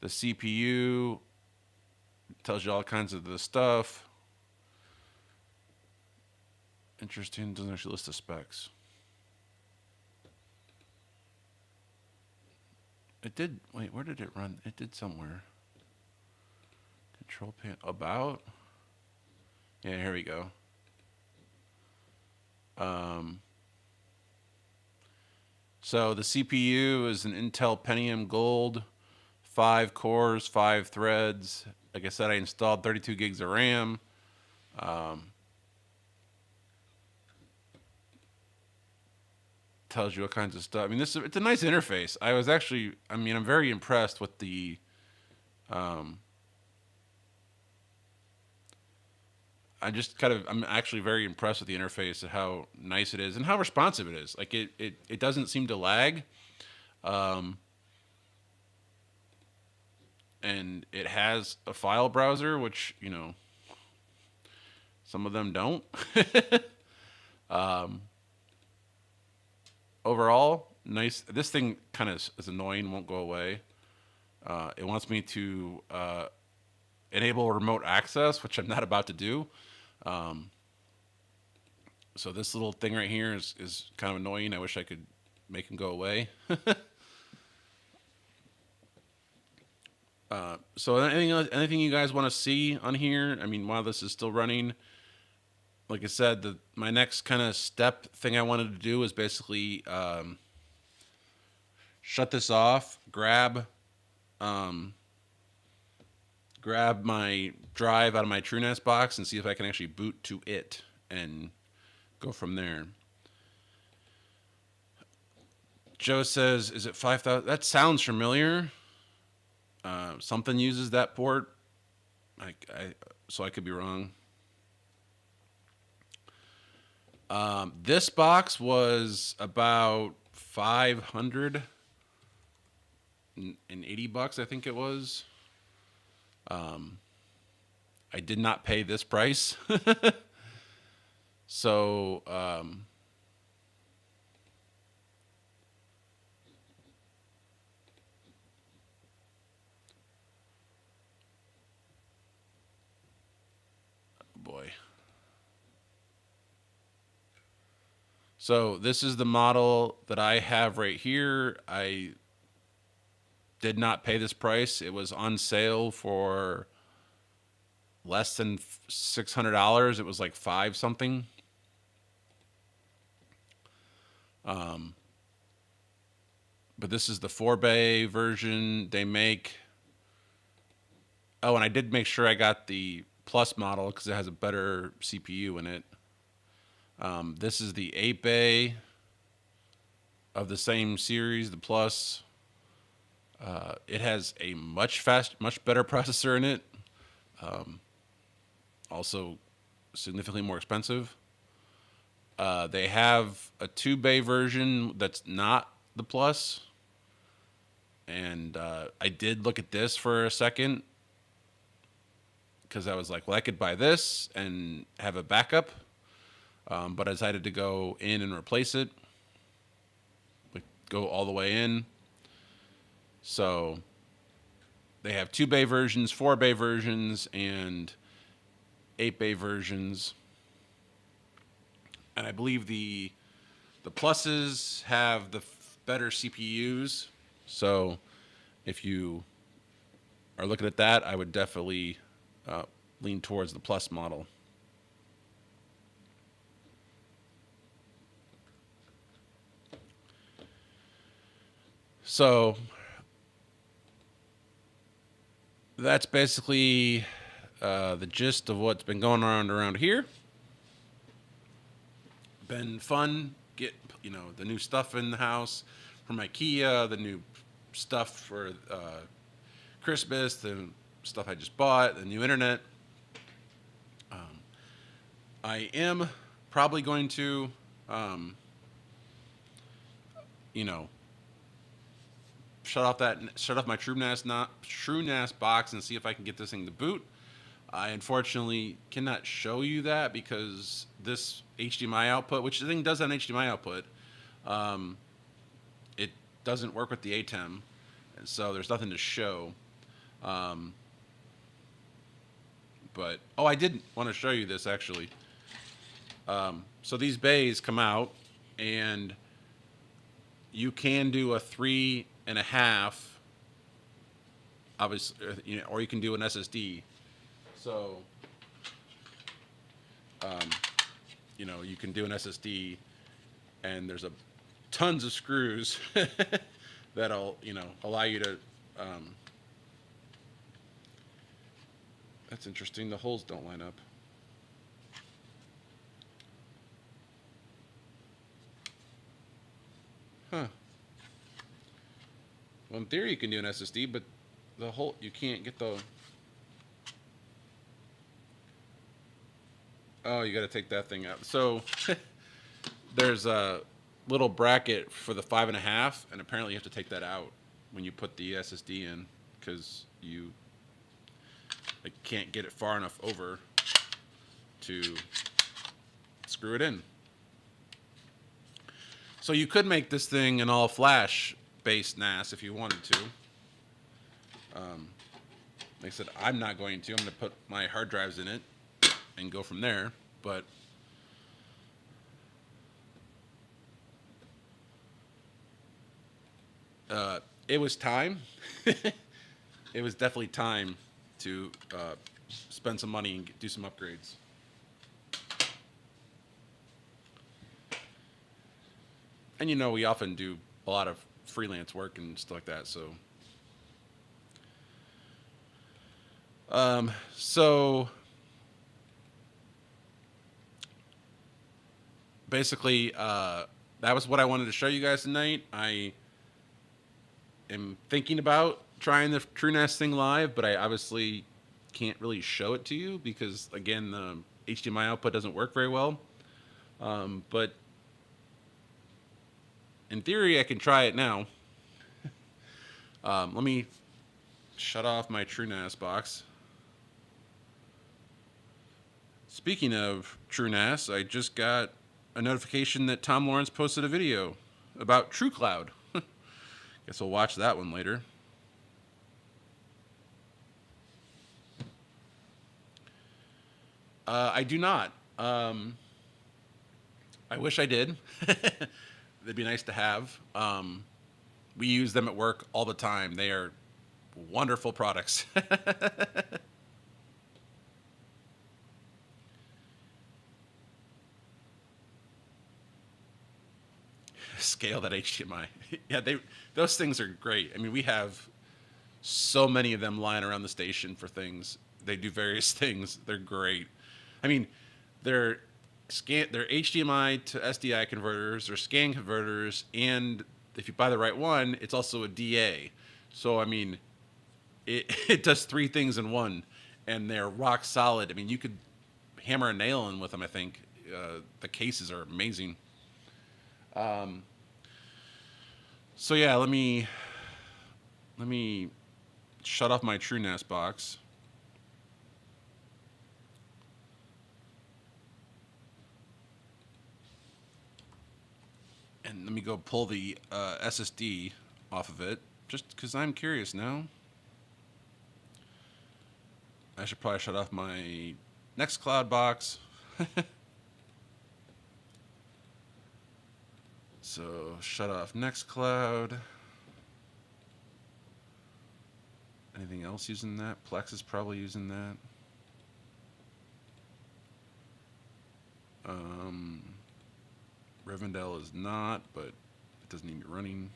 S1: CPU tells you all kinds of the stuff. Interesting. Doesn't actually list the specs. It did. Wait, where did it run? It did somewhere. Control panel. About. Yeah, here we go. So the CPU is an Intel Pentium Gold, 5 cores, 5 threads. Like I said, I installed 32 gigs of RAM. Tells you all kinds of stuff. I mean, it's a nice interface. I'm very impressed with the. I'm actually very impressed with the interface and how nice it is and how responsive it is. Like it doesn't seem to lag. And it has a file browser, which, some of them don't. Overall, nice. This thing kind of is annoying, won't go away. It wants me to enable remote access, which I'm not about to do. So this little thing right here is kind of annoying. I wish I could make him go away. So anything you guys want to see on here? I mean, while this is still running, like I said, my next kind of step thing I wanted to do is basically shut this off, grab my drive out of my TrueNAS box and see if I can actually boot to it and go from there. Joe says, is it 5,000? That sounds familiar. Something uses that port. So I could be wrong. This box was about $580, I think it was. I did not pay this price. So, boy. So this is the model that I have right here. I did not pay this price. It was on sale for less than $600. It was like $5 something. But this is the 4-bay version they make. Oh, and I did make sure I got the Plus model because it has a better CPU in it. This is the 8-bay of the same series, the Plus. It has a much better processor in it. Also significantly more expensive. They have a 2-bay version that's not the Plus. And I did look at this for a second because I was like, well, I could buy this and have a backup. But I decided to go in and replace it, like go all the way in. So they have 2-bay versions, 4-bay versions, and 8-bay versions. And I believe the pluses have the better CPUs. So if you are looking at that, I would definitely lean towards the plus model. So that's basically the gist of what's been going on around here. Been fun. Get the new stuff in the house from IKEA, the new stuff for Christmas, the stuff I just bought, the new internet. I am probably going to, shut off my TrueNAS box and see if I can get this thing to boot. I unfortunately cannot show you that because this HDMI output, which the thing does have an HDMI output, it doesn't work with the ATEM, and so there's nothing to show. But I did want to show you this actually. So these bays come out, and you can do a 3.5, obviously, or you can do an SSD. So, you can do an SSD, and there's tons of screws that'll, allow you to. That's interesting. The holes don't line up. Huh. Well, in theory, you can do an SSD, but you can't get the. Oh, you got to take that thing out. So there's a little bracket for the 5.5, and apparently you have to take that out when you put the SSD in because you can't get it far enough over to screw it in. So you could make this thing an all-flash-based NAS if you wanted to. Like I said, I'm not going to. I'm going to put my hard drives in it and go from there. But it was time. It was definitely time to spend some money and do some upgrades. And we often do a lot of freelance work and stuff like that, so basically that was what I wanted to show you guys tonight. I am thinking about trying the TrueNAS thing live, but I obviously can't really show it to you because, again, the HDMI output doesn't work very well. But in theory, I can try it now. Let me shut off my TrueNAS box. Speaking of TrueNAS, I just got a notification that Tom Lawrence posted a video about TrueCloud. Guess we'll watch that one later. I do not. I wish I did. They'd be nice to have. We use them at work all the time. They are wonderful products. Scale that HDMI. Yeah, those things are great. I mean, we have so many of them lying around the station for things. They do various things. They're great. I mean, they're HDMI to SDI converters, they're scan converters, and if you buy the right one, it's also a DA. So I mean, it does 3 things in one, and they're rock solid. I mean, you could hammer a nail in with them. I think the cases are amazing. So yeah, let me let me shut off my TrueNAS box. And let me go pull the SSD off of it, just because I'm curious now. I should probably shut off my Nextcloud box. So shut off Nextcloud. Anything else using that? Plex is probably using that. Rivendell is not, but it doesn't need to be running.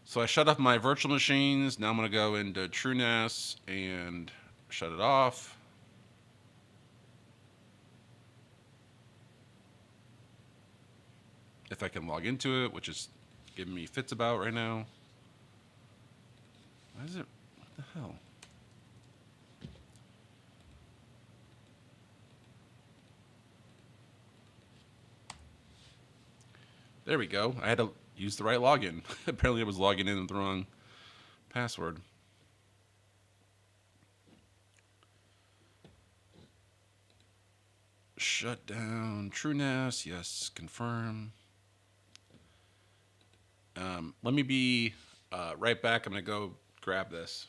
S1: So I shut off my virtual machines. Now I'm going to go into TrueNAS and shut it off. If I can log into it, which is giving me fits about right now. Why is it? What the hell? There we go. I had to use the right login. Apparently I was logging in with the wrong password. Shut down TrueNAS. Yes, confirm. Let me be right back. I'm going to go grab this.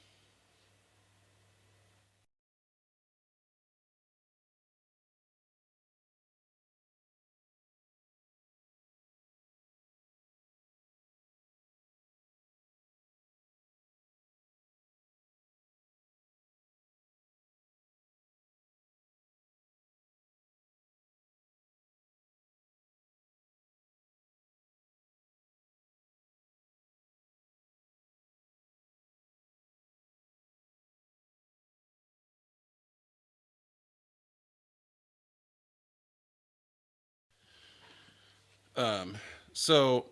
S1: So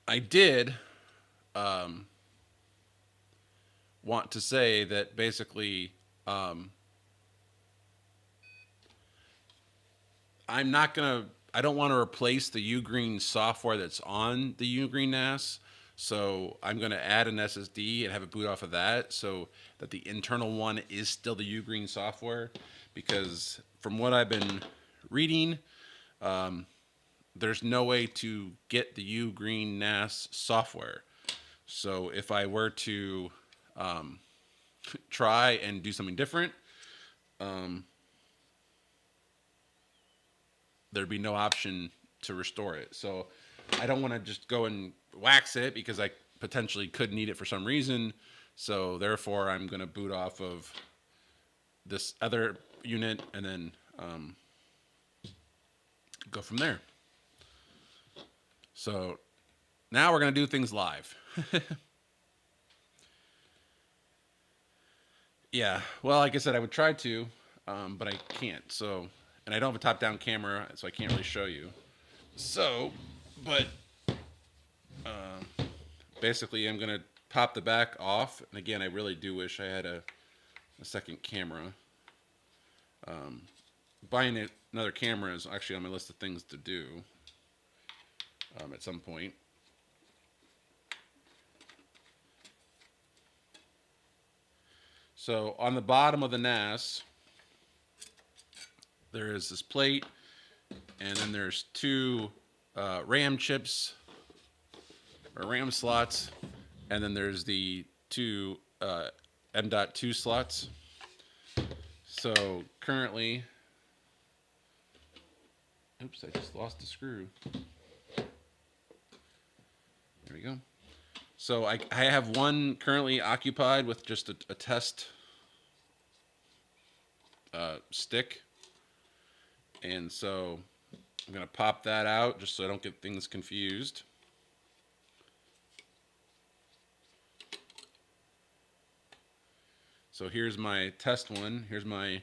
S1: I did want to say that basically I'm not going to, I don't want to replace the Ugreen software that's on the Ugreen NAS. So I'm going to add an SSD and have it boot off of that so that the internal one is still the Ugreen software. Because from what I've been reading, there's no way to get the Ugreen NAS software. So if I were to try and do something different, there'd be no option to restore it. So I don't want to just go and wax it because I potentially could need it for some reason. So therefore, I'm going to boot off of this other unit and then go from there. So now we're going to do things live. Yeah, well, like I said, I would try to, but I can't. So, and I don't have a top-down camera, so I can't really show you. So, but basically, I'm gonna pop the back off. And again, I really do wish I had a second camera. Buying another camera is actually on my list of things to do at some point. So on the bottom of the NAS, there is this plate, and then there's two RAM chips, or RAM slots, and then there's the two M.2 slots. So currently, oops, I just lost the screw. There we go. So I have one currently occupied with just a test stick. And so I'm going to pop that out just so I don't get things confused. So here's my test one. Here's my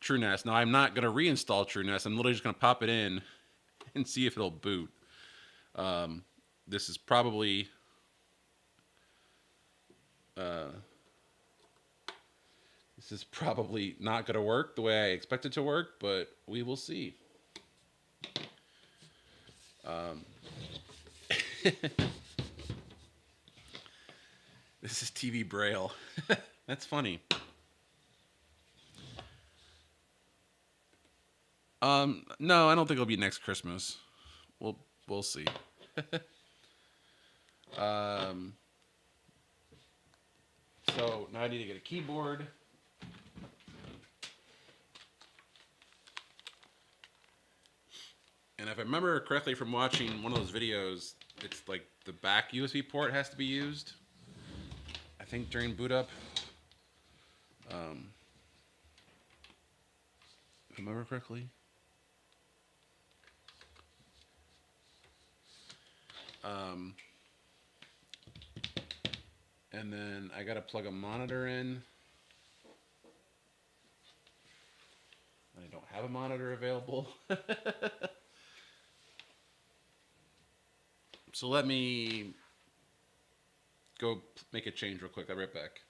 S1: TrueNAS. Now I'm not going to reinstall TrueNAS. I'm literally just going to pop it in and see if it'll boot. This is probably not going to work the way I expect it to work, but we will see. Um, this is TV Braille. That's funny. No, I don't think it'll be next Christmas. We'll see. um, so now I need to get a keyboard. And if I remember correctly from watching one of those videos, it's like the back USB port has to be used. I think during boot up. If I remember correctly. And then I gotta plug a monitor in. I don't have a monitor available. So let me go make a change real quick. I'll be right back.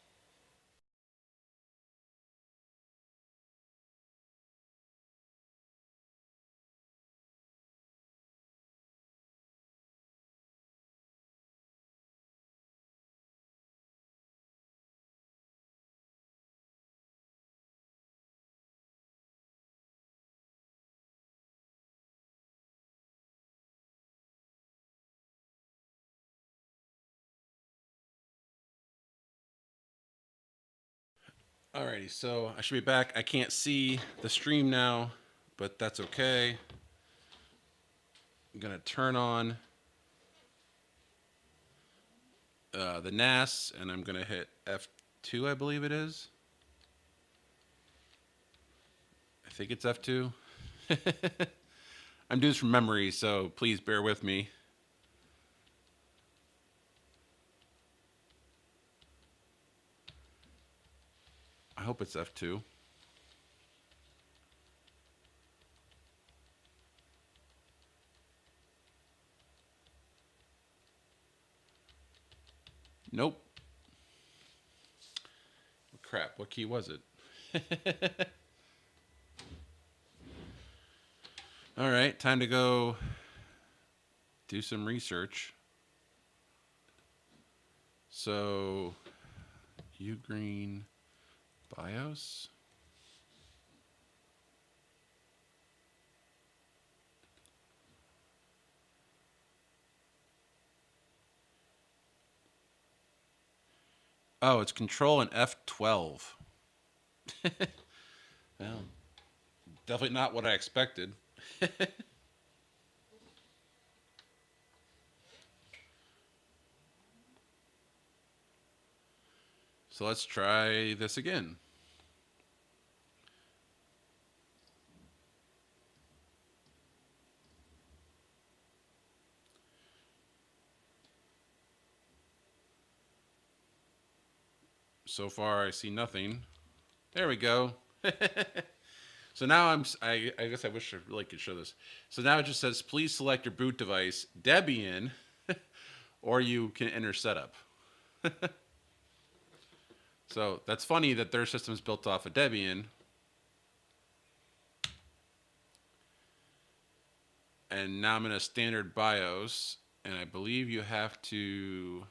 S1: Alrighty, so I should be back. I can't see the stream now, but that's okay. I'm gonna turn on the NAS, and I'm gonna hit F2, I believe it is. I think it's F2. I'm doing this from memory, so please bear with me. I hope it's F2. Nope. Crap, what key was it? All right, time to go do some research. So, Ugreen BIOS. Oh, it's Control and F12. Well, definitely not what I expected. So let's try this again. So far, I see nothing. There we go. So now I guess I wish I really could show this. So now it just says, please select your boot device, Debian, or you can enter setup. So that's funny that their system is built off of Debian. And now I'm in a standard BIOS, and I believe you have to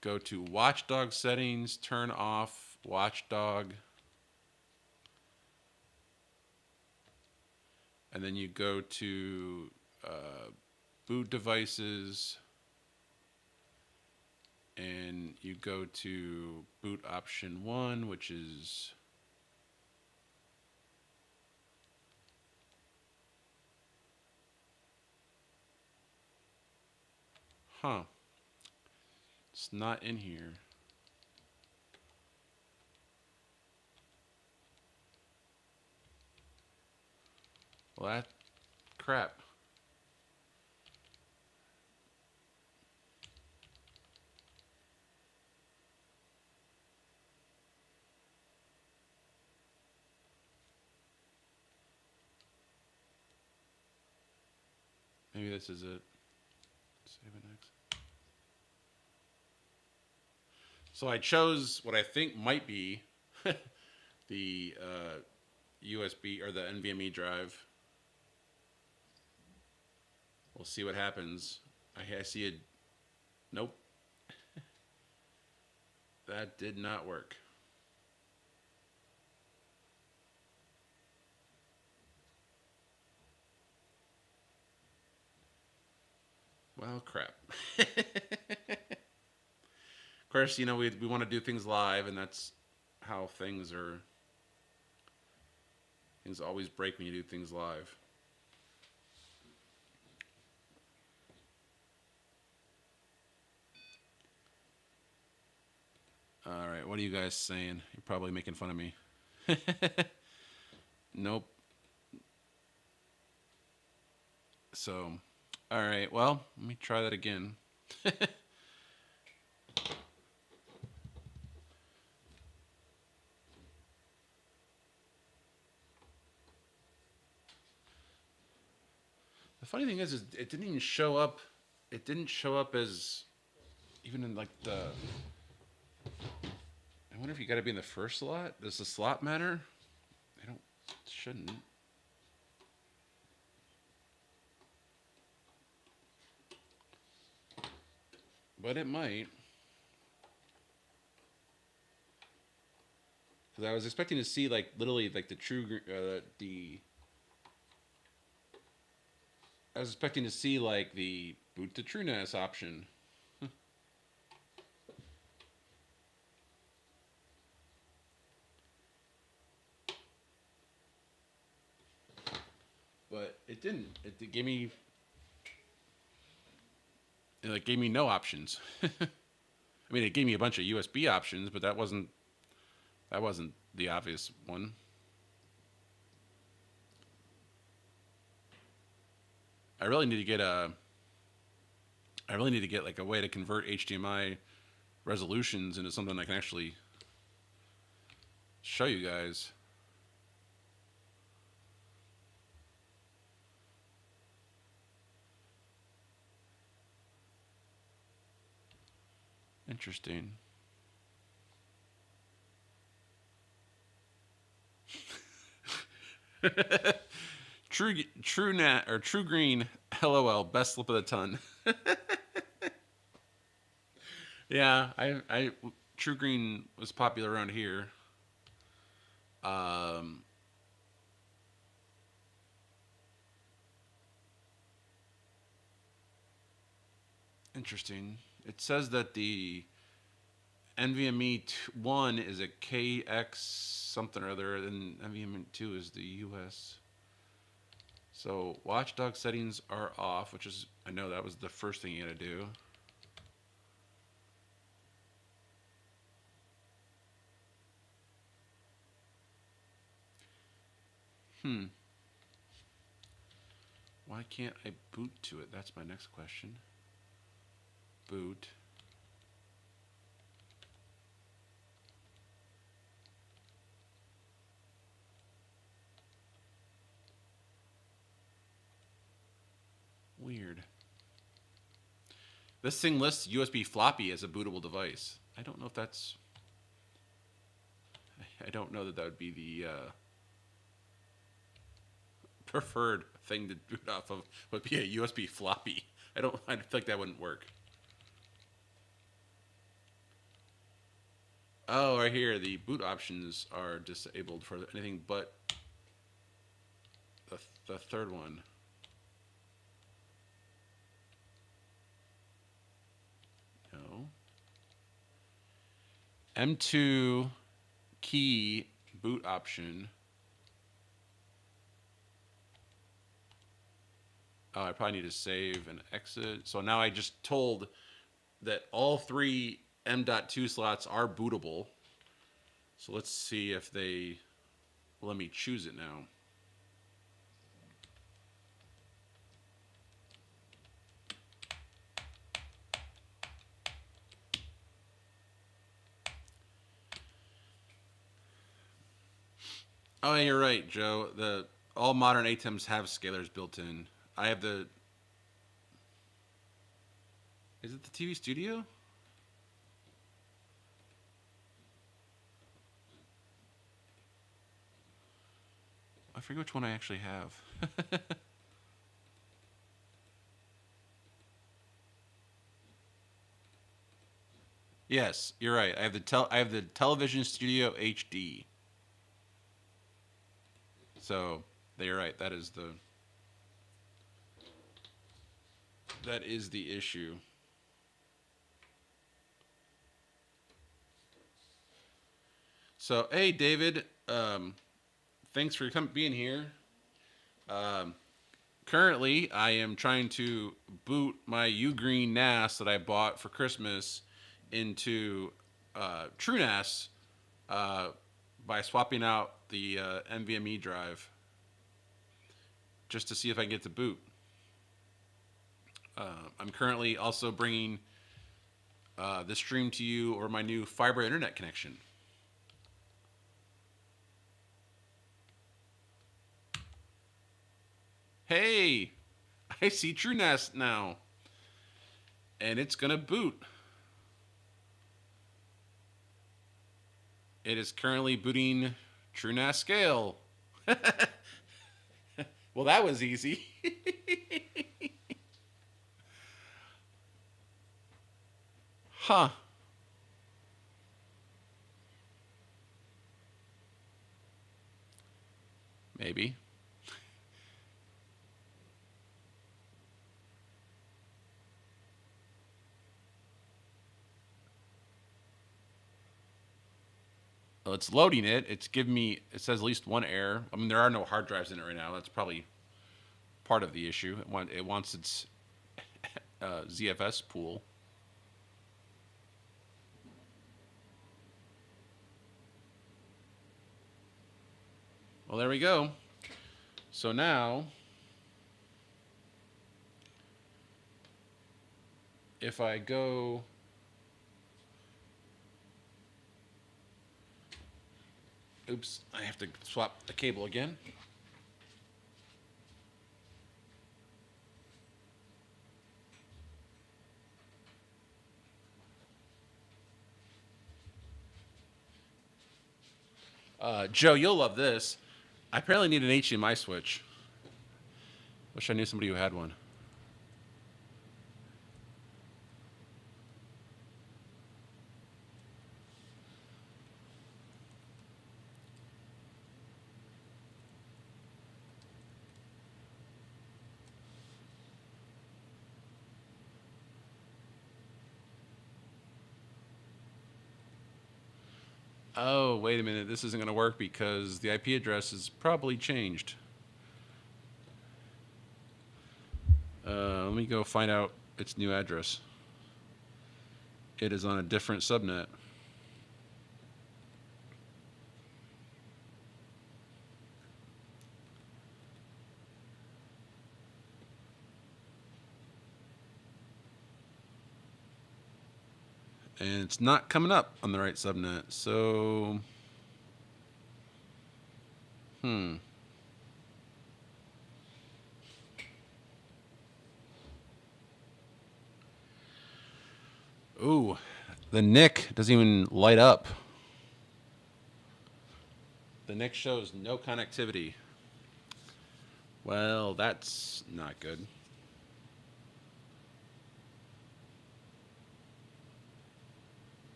S1: go to Watchdog settings, turn off Watchdog, and then you go to boot devices, and you go to boot option 1, which is it's not in here. Well, that crap. Maybe this is it. Save and exit. So I chose what I think might be the USB or the NVMe drive. We'll see what happens. I see it. Nope. That did not work. Well, crap. Of course, you know, we want to do things live, and that's how things are. Things always break when you do things live. All right, what are you guys saying? You're probably making fun of me. Nope. So, all right, well, let me try that again. The funny thing is it didn't even show up. It didn't show up as even in like the. I wonder if you got to be in the first slot. Does the slot matter? I don't. Shouldn't. But it might. Because I was expecting to see like literally like the true the. I was expecting to see like the boot to TrueNAS option. But it didn't. It gave me. It gave me no options. I mean, it gave me a bunch of USB options, but that wasn't the obvious one. I really need to get like a way to convert HDMI resolutions into something I can actually show you guys. Interesting. TrueNAS or TrueGreen, LOL, best slip of the ton. Yeah, I TrueGreen was popular around here. Um, Interesting. It says that the NVMe 1 is a KX something or other, and NVMe 2 is the US. So watchdog settings are off, which is, I know that was the first thing you had to do. Why can't I boot to it? That's my next question. Boot. Weird. This thing lists USB floppy as a bootable device. I don't know if that's. I don't know that would be the preferred thing to boot off of. Would be a USB floppy. I feel like that wouldn't work. Oh, right here, the boot options are disabled for anything but the third one. No. M2 key boot option. Oh, I probably need to save and exit. So now I just told that all three M.2 slots are bootable. So let's see if they let me choose it now. Oh, you're right, Joe. All modern ATEMs have scalars built in. I have the. Is it the TV Studio? I forget which one I actually have. Yes, you're right. I have the Television Studio HD. So, you're right. That is the issue. So, hey David, thanks for being here. Um, Currently, I am trying to boot my Ugreen NAS that I bought for Christmas into TrueNAS uh, by swapping out the NVMe drive just to see if I can get to boot. I'm currently also bringing the stream to you over my new fiber internet connection. Hey, I see TrueNAS now, and it's gonna boot. It is currently booting TrueNAS Scale. Well, that was easy. Huh. Maybe. Well, it's loading it. It's giving me, it says at least one error. I mean, there are no hard drives in it right now. That's probably part of the issue. It wants its ZFS pool. Well, there we go. So now, if I go, oops, I have to swap the cable again. Joe, you'll love this. I apparently need an HDMI switch. Wish I knew somebody who had one. Oh, wait a minute. This isn't going to work because the IP address is probably changed. Let me go find out its new address. It is on a different subnet. And it's not coming up on the right subnet. So, Ooh, the NIC doesn't even light up. The NIC shows no connectivity. Well, that's not good.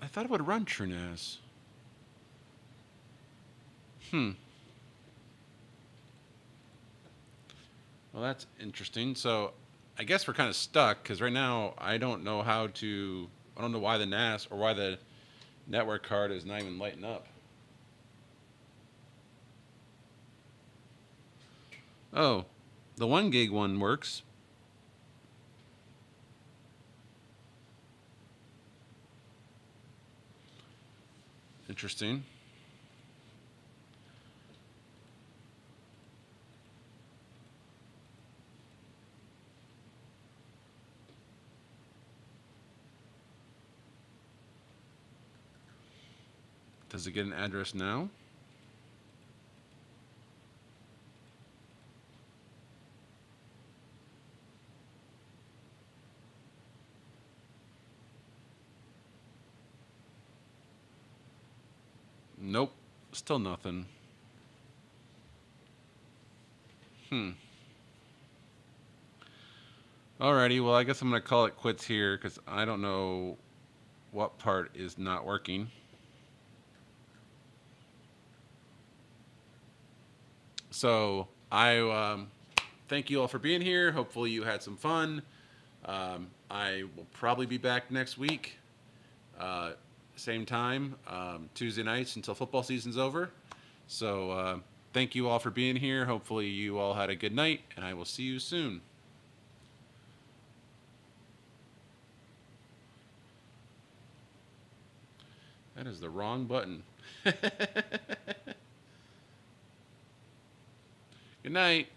S1: I thought it would run TrueNAS. Well, that's interesting. So, I guess we're kind of stuck because right now I don't know how to. I don't know why the NAS or why the network card is not even lighting up. Oh, the 1 gig one works. Interesting. Does it get an address now? Nope. Still nothing. Alrighty, well, I guess I'm going to call it quits here because I don't know what part is not working. So I thank you all for being here. Hopefully you had some fun. I will probably be back next week, same time, Tuesday nights until football season's over. So thank you all for being here. Hopefully you all had a good night, and I will see you soon. That is the wrong button. Good night.